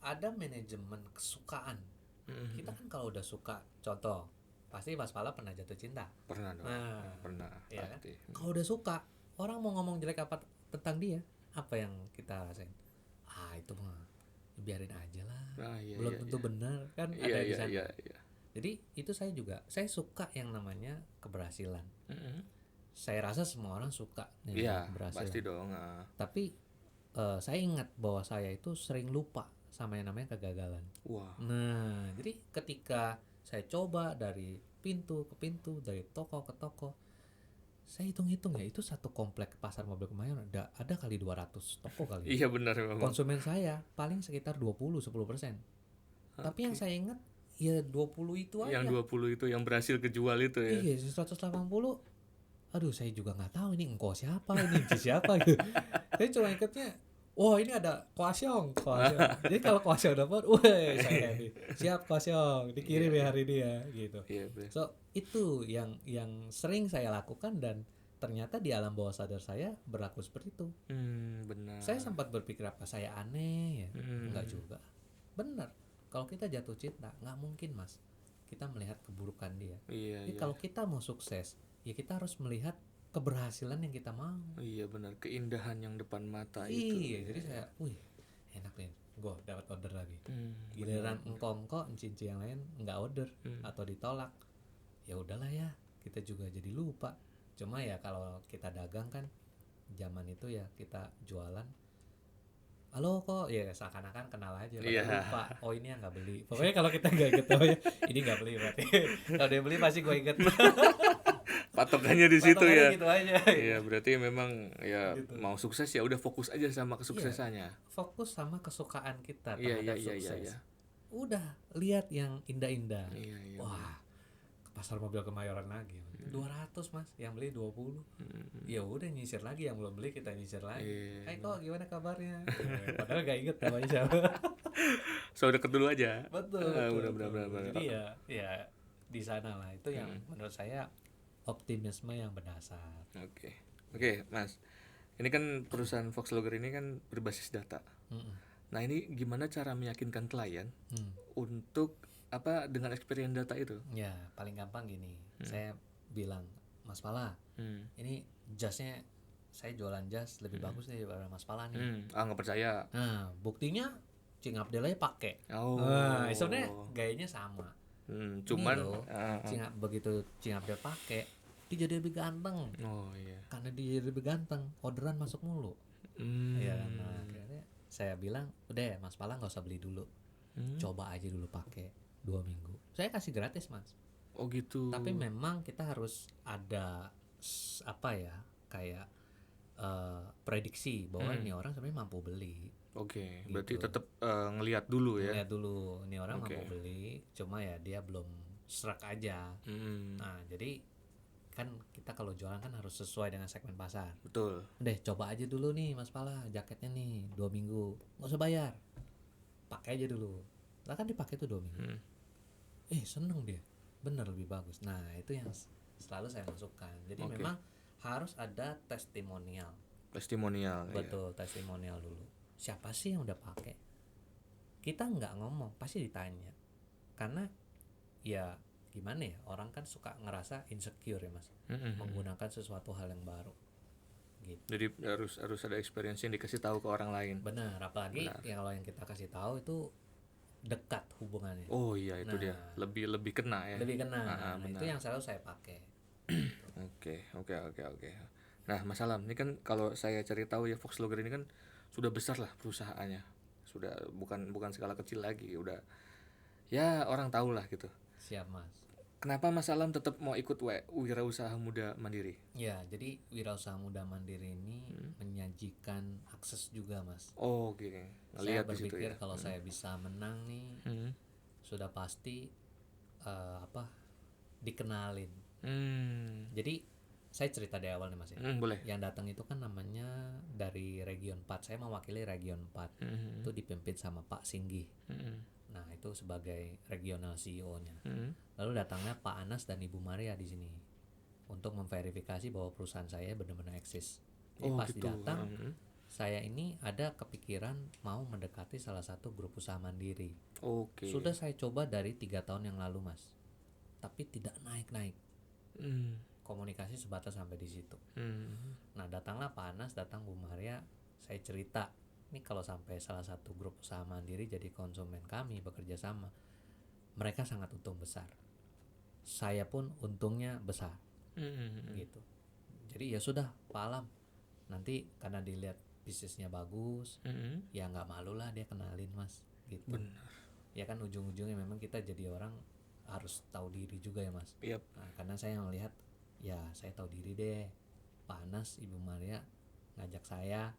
ada manajemen kesukaan. Kita kan kalau udah suka, contoh, pasti Mas Pala pernah jatuh cinta. Pernah dong. Nah, Pernah. ya kan? Pasti. Kalau udah suka, orang mau ngomong jelek apa tentang dia, apa yang kita rasain? Itu mah biarin aja lah. Iya, Belum tentu benar kan, ada di sana. Iya. Jadi itu saya suka yang namanya keberhasilan. Saya rasa semua orang suka Iya, keberhasilan. pasti dong. Tapi saya ingat bahwa saya itu sering lupa sama yang namanya kegagalan. Wah. Nah, jadi ketika saya coba dari pintu ke pintu, dari toko ke toko, saya hitung-hitung ya, itu satu komplek pasar mobil Kemayoran ada kali 200 toko kali. Iya benar memang. Konsumen saya paling sekitar 10%. Tapi yang saya ingat ya 20 itu aja. Yang 20 itu yang berhasil kejual itu ya. Iya, 180. Aduh, saya juga nggak tahu ini engkau siapa, ini siapa gitu. Saya cuma ingatnya, wah ini ada kuasyong. Jadi kalau kuasyong dapat, wah saya happy. Siap kuasyong, dikirim ya hari ini ya gitu. So itu yang sering saya lakukan dan ternyata di alam bawah sadar saya berlaku seperti itu. Benar. Saya sempat berpikir apa saya aneh ya? Enggak juga. Benar. Kalau kita jatuh cinta, nggak mungkin, Mas, kita melihat keburukan dia. Jadi kalau kita mau sukses, ya kita harus melihat keberhasilan yang kita mau. Iya benar, keindahan yang depan mata itu. itu. Iya, jadi saya, enak nih, gue dapat order lagi. Giliran engkau cinci yang lain nggak order atau ditolak, ya udahlah ya, kita juga jadi lupa. Cuma ya kalau kita dagang kan, zaman itu ya kita jualan. Halo kok, ya seakan-akan kenal aja, lupa. Oh ini yang nggak beli. Pokoknya kalau kita nggak inget, ini nggak beli berarti. Kalau dia beli pasti gue inget. Patokannya di situ ya. Gitu aja. Iya, berarti memang ya gitu. Mau sukses ya udah fokus aja sama kesuksesannya. Fokus sama kesukaan kita terhadap sukses. Udah lihat yang indah-indah. Wah, ke pasar mobil Kemayoran lagi. 200 Mas, yang beli 20. Ya udah nyisir lagi, yang belum beli kita nyisir lagi. Hai kok, gimana kabarnya? Padahal gak inget namanya siapa. So deket dulu aja. Betul. Benar. Jadi ya di sana lah, itu yang menurut saya optimisme yang berdasar. Oke, Mas. Ini kan perusahaan Volkswagen ini kan berbasis data. Nah, ini gimana cara meyakinkan klien untuk dengan experience data itu? Ya, paling gampang gini. Saya bilang, Mas Pala, ini jasnya saya jualan jas lebih bagus nih daripada Mas Pala nih. Nggak percaya. Nah, buktinya Cing Abdel aja pakai. Sebenarnya gayanya sama. Cuman begitu Cing Abdel pakai, dia jadi lebih ganteng. Karena dia jadi lebih ganteng, orderan masuk mulu. Ya, nah, akhirnya saya bilang, udah Mas Pala nggak usah beli dulu, coba aja dulu pakai 2 minggu. Saya kasih gratis, Mas. Oh gitu. Tapi memang kita harus ada kayak prediksi bahwa ini orang sebenarnya mampu beli. Gitu. Berarti tetap ngelihat dulu ya. Ngelihat dulu, ini orang mampu beli, cuma ya dia belum serak aja. Nah, jadi kan kita kalau jualan kan harus sesuai dengan segmen pasar. Betul. Deh coba aja dulu nih Mas Pala, jaketnya nih 2 minggu, nggak usah bayar, pakai aja dulu. Lah kan dipakai tuh 2 minggu, seneng dia, bener lebih bagus. Nah itu yang selalu saya masukkan. Jadi memang harus ada testimonial. Betul, testimonial dulu. Siapa sih yang udah pakai? Kita nggak ngomong, pasti ditanya. Karena ya gimana ya, orang kan suka ngerasa insecure ya Mas, menggunakan sesuatu hal yang baru. Gitu. Jadi harus ada experience yang dikasih tahu ke orang lain. Benar, apalagi ya kalau yang kita kasih tahu itu dekat hubungannya. Oh iya, itu dia lebih kena ya. Lebih kena. Nah, itu yang selalu saya pakai. Oke. Nah, Mas Alam, ini kan kalau saya cari tahu ya, Foxlogger ini kan sudah besar lah perusahaannya. Sudah bukan skala kecil lagi, udah ya orang tahu lah gitu. Siap Mas. Kenapa Mas Alam tetap mau ikut Wirausaha Muda Mandiri? Ya, jadi Wirausaha Muda Mandiri ini menyajikan akses juga Mas. Oke. Saya berpikir kalau saya bisa menang nih, sudah pasti dikenalin. Jadi saya cerita di awal nih Mas ya. Boleh. Yang datang itu kan namanya dari Region 4. Saya mewakili Region 4. Itu dipimpin sama Pak Singgih. Nah, itu sebagai regional CEO-nya. Lalu datangnya Pak Anas dan Ibu Maria di sini untuk memverifikasi bahwa perusahaan saya benar-benar eksis. Jadi pas datang, saya ini ada kepikiran mau mendekati salah satu grup usaha mandiri. Sudah saya coba dari 3 tahun yang lalu Mas, tapi tidak naik-naik. Komunikasi sebatas sampai di situ. Nah, datanglah Pak Anas, datang Bu Maria, saya cerita, ini kalau sampai salah satu grup usaha mandiri jadi konsumen kami bekerja sama, mereka sangat untung besar. Saya pun untungnya besar. Gitu. Jadi ya sudah, Pak Alam, nanti karena dilihat bisnisnya bagus, ya nggak malu lah dia kenalin Mas. Gitu. Benar. Ya kan ujung-ujungnya memang kita jadi orang harus tahu diri juga ya Mas. Nah, karena saya melihat ya saya tahu diri deh, Pak Anas, Ibu Maria ngajak saya,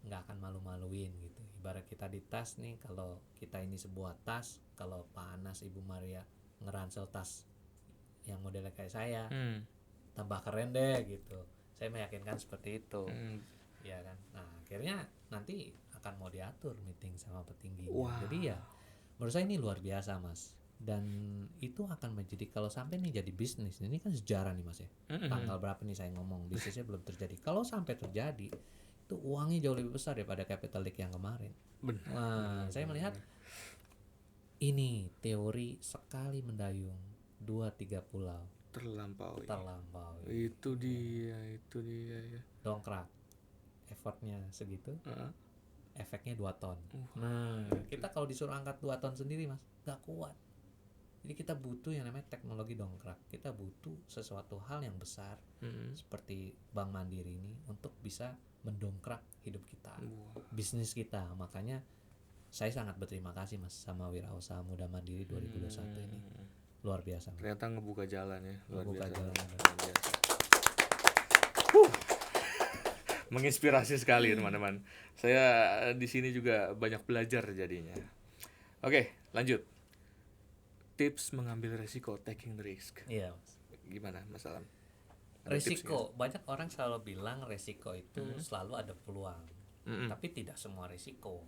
nggak akan malu-maluin gitu. Ibarat kita di tas nih, kalau kita ini sebuah tas, kalau Pak Anas, Ibu Maria ngeransel tas yang modelnya kayak saya, tambah keren deh gitu. Saya meyakinkan seperti itu. Ya kan. Nah akhirnya nanti akan mau diatur meeting sama petingginya. Jadi ya menurut saya ini luar biasa Mas. Dan itu akan menjadi, kalau sampai nih jadi bisnis, ini kan sejarah nih Mas ya. Tanggal berapa nih saya ngomong, bisnisnya belum terjadi. Kalau sampai terjadi, itu uangnya jauh lebih besar daripada Capital League yang kemarin. Nah, saya melihat ini teori sekali mendayung 2-3 pulau terlampaui. Itu dia ya. Dongkrak. Effortnya segitu. Efeknya 2 ton. Nah, kita kalau disuruh angkat 2 ton sendiri Mas, gak kuat. Jadi kita butuh yang namanya teknologi dongkrak. Kita butuh sesuatu hal yang besar seperti Bank Mandiri ini untuk bisa mendongkrak hidup kita, bisnis kita. Makanya saya sangat berterima kasih Mas sama Wirausaha Muda Mandiri 2021 ini. Luar biasa. Ternyata ngebuka jalan ya, luar biasa. Menginspirasi sekali teman-teman. Saya di sini juga banyak belajar jadinya. Oke, lanjut. Tips mengambil resiko, taking the risk. Iya Mas. Gimana Mas Alam? Resiko, banyak orang selalu bilang resiko itu selalu ada peluang. Tapi tidak semua resiko.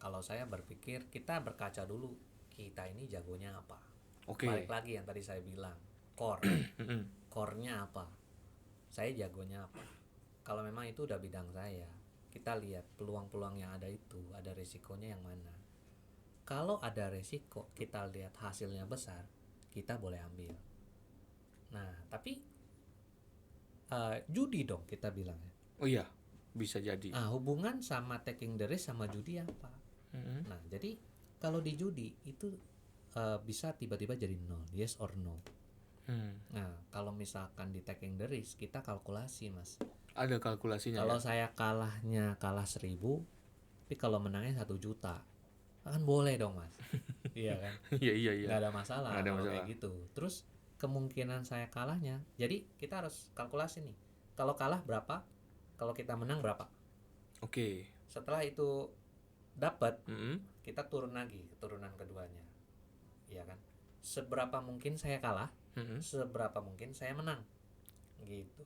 Kalau saya berpikir, kita berkaca dulu, kita ini jagonya apa. Balik lagi yang tadi saya bilang, core-nya apa, saya jagonya apa. Kalau memang itu udah bidang saya, kita lihat peluang-peluang yang ada itu, ada resikonya yang mana. Kalau ada resiko, kita lihat hasilnya besar, kita boleh ambil. Nah, tapi judi dong kita bilang ya. Oh iya, bisa jadi. Hubungan sama taking the risk sama judi apa? Nah, jadi kalau di judi itu bisa tiba-tiba jadi nol, yes or no. Nah, kalau misalkan di taking the risk, kita kalkulasi Mas. Ada kalkulasinya. Kalau saya kalah 1.000, tapi kalau menangnya 1 juta, kan boleh dong Mas. Iya kan? Iya. Nggak ada masalah kalau kayak gitu. Terus kemungkinan saya kalahnya, jadi kita harus kalkulasi nih. Kalau kalah berapa? Kalau kita menang berapa? Oke. Setelah itu dapat, kita turun lagi ke turunan keduanya. Iya kan? Seberapa mungkin saya kalah, seberapa mungkin saya menang. gitu.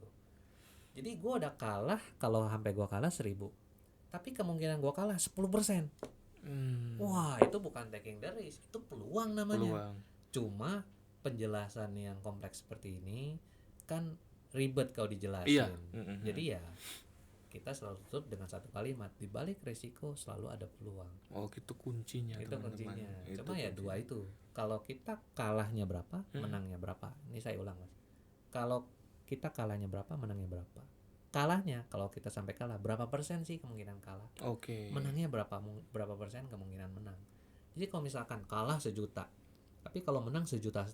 Jadi gue udah kalah, kalau sampai gue kalah 1.000, tapi kemungkinan gue kalah 10%. Wah, itu bukan taking the risk, itu peluang namanya. Cuma penjelasan yang kompleks seperti ini kan ribet kalau dijelasin. Jadi ya kita selalu tutup dengan satu kalimat, di balik resiko selalu ada peluang. Oh, itu kuncinya. Itu teman-teman. kuncinya. Itu Cuma ya dua itu. Kalau kita kalahnya berapa, menangnya berapa. Ini saya ulang, Mas. Kalau kita kalahnya berapa, menangnya berapa. Kalahnya, kalau kita sampai kalah, berapa persen sih kemungkinan kalah? Menangnya berapa persen kemungkinan menang. Jadi kalau misalkan kalah 1 juta, tapi kalau menang 1,5 juta,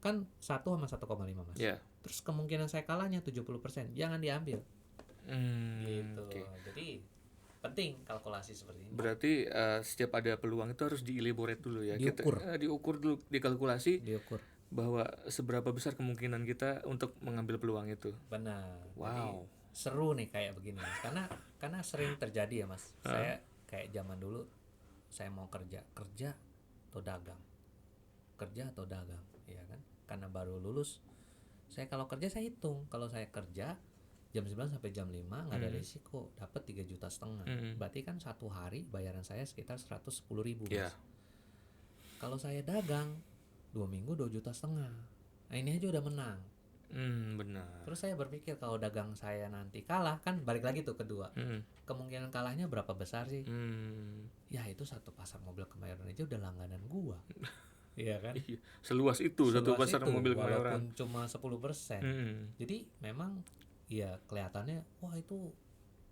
kan 1 sama 1,5, Mas. Terus kemungkinan saya kalahnya 70%, jangan diambil. Gitu. Jadi penting kalkulasi seperti ini. Berarti setiap ada peluang itu harus dielaborate dulu ya. Diukur. Kita diukur dulu, dikalkulasi. Diukur. Bahwa seberapa besar kemungkinan kita untuk mengambil peluang itu. Benar. Wow. Jadi, seru nih kayak begini, Mas. Karena sering terjadi ya, Mas. Saya kayak zaman dulu, saya mau kerja atau dagang. Kerja atau dagang, ya kan? Karena baru lulus. Saya kalau kerja saya hitung, kalau saya kerja jam 9 sampai jam 5 nggak ada risiko, dapat 3,5 juta. Berarti kan satu hari bayaran saya sekitar 110.000, Mas. Kalau saya dagang 2 minggu 2,5 juta. Nah, ini aja udah menang. Benar. Terus saya berpikir kalau dagang saya nanti kalah, kan balik lagi tuh kedua. Kemungkinan kalahnya berapa besar sih? Ya itu satu pasar mobil Kemayoran aja udah langganan gua. Iya kan? Seluas itu satu pasar mobil Kemayoran. Walaupun cuma 10%. Jadi memang ya kelihatannya wah itu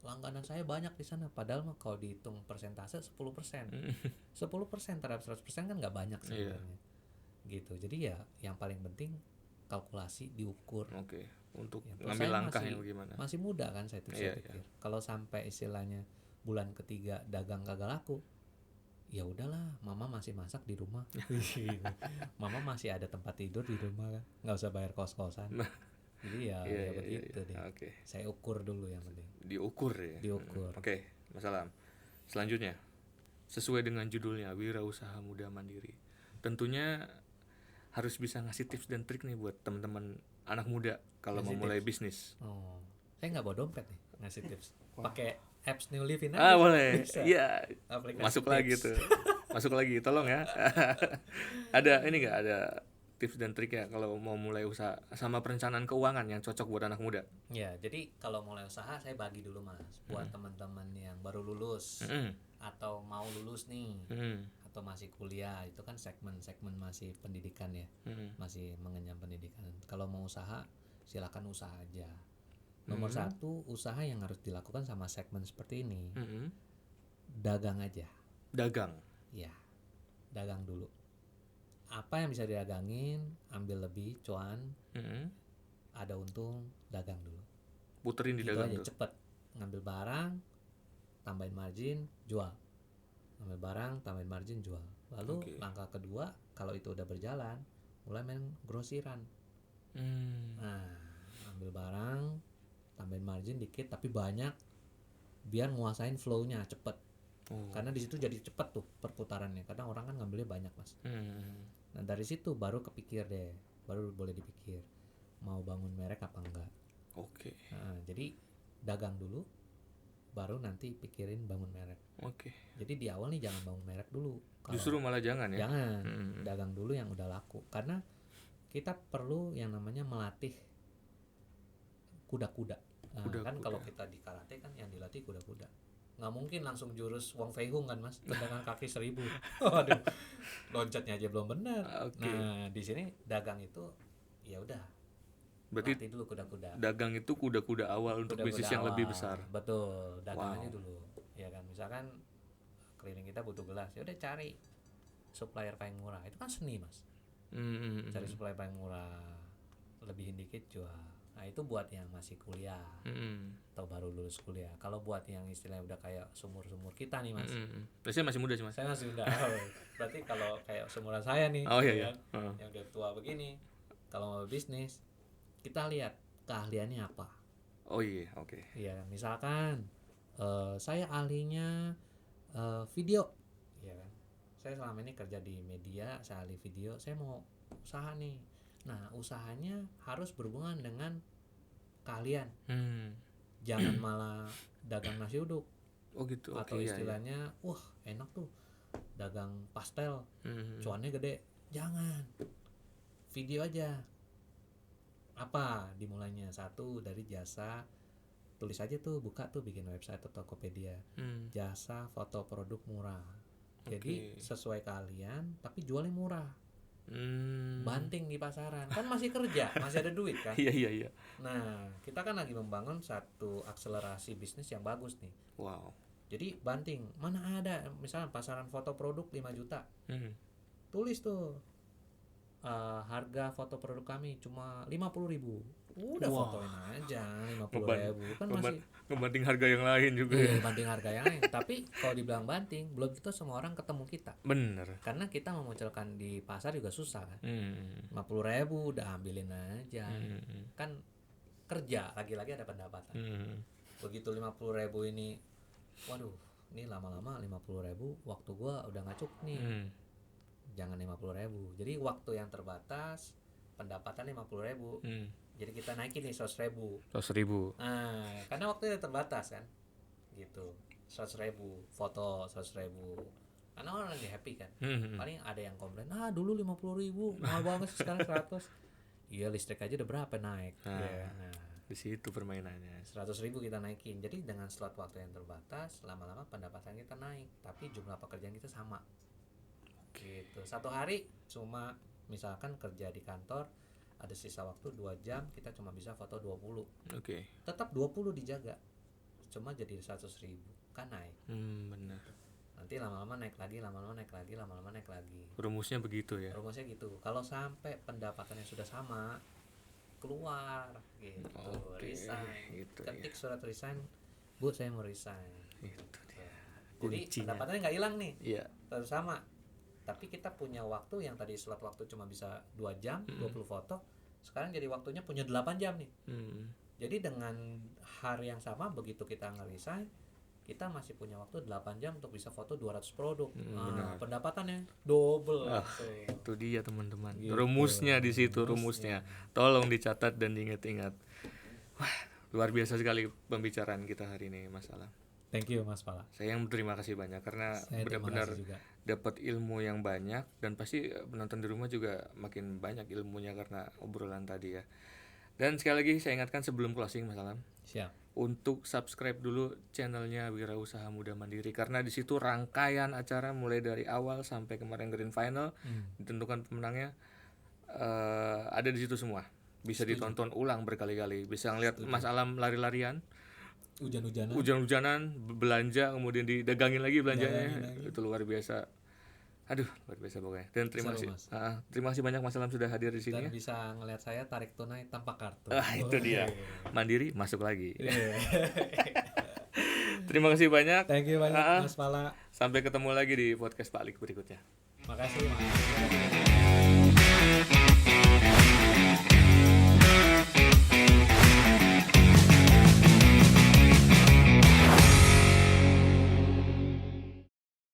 langganan saya banyak di sana, padahal mah kalau dihitung persentase 10%. 10% terhadap 100% kan nggak banyak sebenarnya. Gitu. Jadi ya yang paling penting kalkulasi, diukur. Untuk ngambil langkah yang bagaimana. Masih muda kan saya pikir. Kalau sampai istilahnya bulan ketiga dagang kagak laku, ya udahlah, mama masih masak di rumah. Mama masih ada tempat tidur di rumah kan, nggak usah bayar kos-kosan. Jadi ya begitu deh. Saya ukur dulu yang penting. Diukur ya. Diukur. Mas Alam. Selanjutnya, sesuai dengan judulnya, Wirausaha Muda Mandiri. Tentunya harus bisa ngasih tips dan trik nih buat teman-teman anak muda kalau mau mulai bisnis. Saya nggak bawa dompet nih ngasih tips. Pakai apps New Livin aja. Boleh. Iya. Masuk tips lagi tuh. Masuk lagi, tolong ya. Ada ini nggak, ada tips dan trik ya kalau mau mulai usaha sama perencanaan keuangan yang cocok buat anak muda? Ya, jadi kalau mulai usaha saya bagi dulu, Mas, buat teman-teman yang baru lulus atau mau lulus nih, atau masih kuliah, itu kan segmen masih pendidikan ya, masih mengenyam pendidikan. Kalau mau usaha silakan usaha aja. Nomor 1, usaha yang harus dilakukan sama segmen seperti ini, dagang aja. Dagang? Ya, dagang dulu. Apa yang bisa didagangin, ambil lebih cuan, ada untung, dagang dulu. Puterin di gitu dagang aja, cepet ngambil barang, tambahin margin, jual. Ngambil barang, tambahin margin, jual. Lalu langkah kedua, kalau itu udah berjalan, mulai main grosiran. Nah, ambil barang, tambahin margin dikit tapi banyak, biar nguasain flow-nya cepet. Karena di situ jadi cepet tuh perputarannya. Kadang orang kan ngambilnya banyak, Mas. Nah dari situ baru kepikir deh, baru boleh dipikir mau bangun merek apa enggak. Nah, jadi dagang dulu, baru nanti pikirin bangun merek. Jadi di awal nih jangan bangun merek dulu. Justru malah jangan ya. Jangan, dagang dulu yang udah laku. Karena kita perlu yang namanya melatih kuda-kuda. Kan kalau kita di karate kan yang dilatih kuda-kuda. Nggak mungkin langsung jurus Wong Fei Hung kan, Mas, tendangan kaki 1000. Waduh, loncatnya aja belum benar. Nah di sini dagang itu ya udah, berarti latih dulu kuda-kuda. Dagang itu kuda-kuda awal untuk bisnis yang lebih besar. Betul, dagang aja dulu ya kan. Misalkan keliling kita butuh gelas, ya udah cari supplier paling murah. Itu kan seni, Mas. Cari supplier paling murah, lebihin dikit jual. Nah itu buat yang masih kuliah atau baru lulus kuliah. Kalau buat yang istilahnya udah kayak sumur-sumur kita nih, Mas. Saya masih muda sih, Mas. Saya masih muda. Berarti kalau kayak sumuran saya nih, yang udah tua begini, kalau mau bisnis, kita lihat keahliannya apa. Iya, misalkan saya ahlinya video, ya kan. Saya selama ini kerja di media, saya ahli video. Saya mau usaha nih. Nah, usahanya harus berhubungan dengan kalian. Hmm. Jangan malah dagang nasi uduk. Oh gitu. Atau Oke, ya, ya. istilahnya, wah enak tuh dagang pastel, Hmm. cuannya gede. Jangan. Video aja. Apa dimulainya? Satu dari jasa, tulis aja tuh, buka tuh, bikin website atau Tokopedia. Jasa foto produk murah. Jadi sesuai kalian, tapi jualnya murah. Banting di pasaran, kan masih kerja, masih ada duit kan. Iya. Nah, kita kan lagi membangun satu akselerasi bisnis yang bagus nih. Wow. Jadi banting, mana ada misalnya pasaran foto produk 5 juta. Tulis tuh harga foto produk kami cuma 50.000. Udah fotoin aja 50.000 kan masih ngebanting harga yang lain juga. Iya, banting harga yang lain. Tapi kalau dibilang banting, belum tentu semua orang ketemu kita. Bener. Karena kita memunculkan di pasar juga susah kan. 50.000 udah ambilin aja. Kan kerja, lagi-lagi ada pendapatan. Begitu 50.000 ini, waduh, ini lama-lama 50.000, waktu gua udah nggak cukup nih. Jangan 50.000. Jadi waktu yang terbatas, pendapatan 50.000. Jadi kita naikin nih 100.000. Nah, karena waktunya terbatas kan, gitu. 100.000 foto, 100.000. Karena orang lagi happy kan. Paling ada yang komplain, dulu 50.000 mahal banget sih, sekarang 100. Iya, listrik aja udah berapa naik. Nah, di situ permainannya. 100.000 kita naikin. Jadi dengan slot waktu yang terbatas, lama-lama pendapatan kita naik, tapi jumlah pekerjaan kita sama. Gitu. Satu hari cuma misalkan kerja di kantor, ada sisa waktu 2 jam, kita cuma bisa foto 20. Tetap 20 dijaga, cuma jadi 100.000 kan naik. Benar. Nanti lama-lama naik lagi. Rumusnya begitu ya. Rumusnya gitu. Kalau sampai pendapatannya sudah sama, keluar gitu. Resign. Gitu, Ketik surat resign, Bu saya mau resign. Itu dia. Jadi pendapatannya nggak hilang nih. Iya. Tetap sama. Tapi kita punya waktu yang tadi slot waktu cuma bisa 2 jam, 20 foto. Sekarang jadi waktunya punya 8 jam nih. Jadi dengan hari yang sama, begitu kita nge-resign, kita masih punya waktu 8 jam untuk bisa foto 200 produk. Pendapatannya double. Itu dia teman-teman. Gitu. Rumusnya di situ, rumusnya. Tolong dicatat dan diingat-ingat. Wah, luar biasa sekali pembicaraan kita hari ini, Mas Alam. Thank you Mas Pala. Saya yang berterima kasih banyak karena benar-benar dapat ilmu yang banyak, dan pasti penonton di rumah juga makin banyak ilmunya karena obrolan tadi ya. Dan sekali lagi saya ingatkan sebelum closing Mas Alam, siap, untuk subscribe dulu channelnya Wirausaha Muda Mandiri, karena di situ rangkaian acara mulai dari awal sampai kemarin Grand Final ditentukan pemenangnya ada di situ semua. Bisa ditonton ulang berkali-kali, bisa ngeliat Mas Alam lari-larian, hujan-hujanan, belanja, kemudian didagangin lagi belanjanya. Itu luar biasa. Aduh, luar biasa pokoknya. Dan terima kasih banyak Mas Alam sudah hadir di sini. Dan bisa ngeliat saya tarik tunai tanpa kartu. Itu dia. Mandiri masuk lagi. Terima kasih banyak. Thank you banyak Mas Pala. Sampai ketemu lagi di podcast Pak Lik berikutnya. Makasih Mas.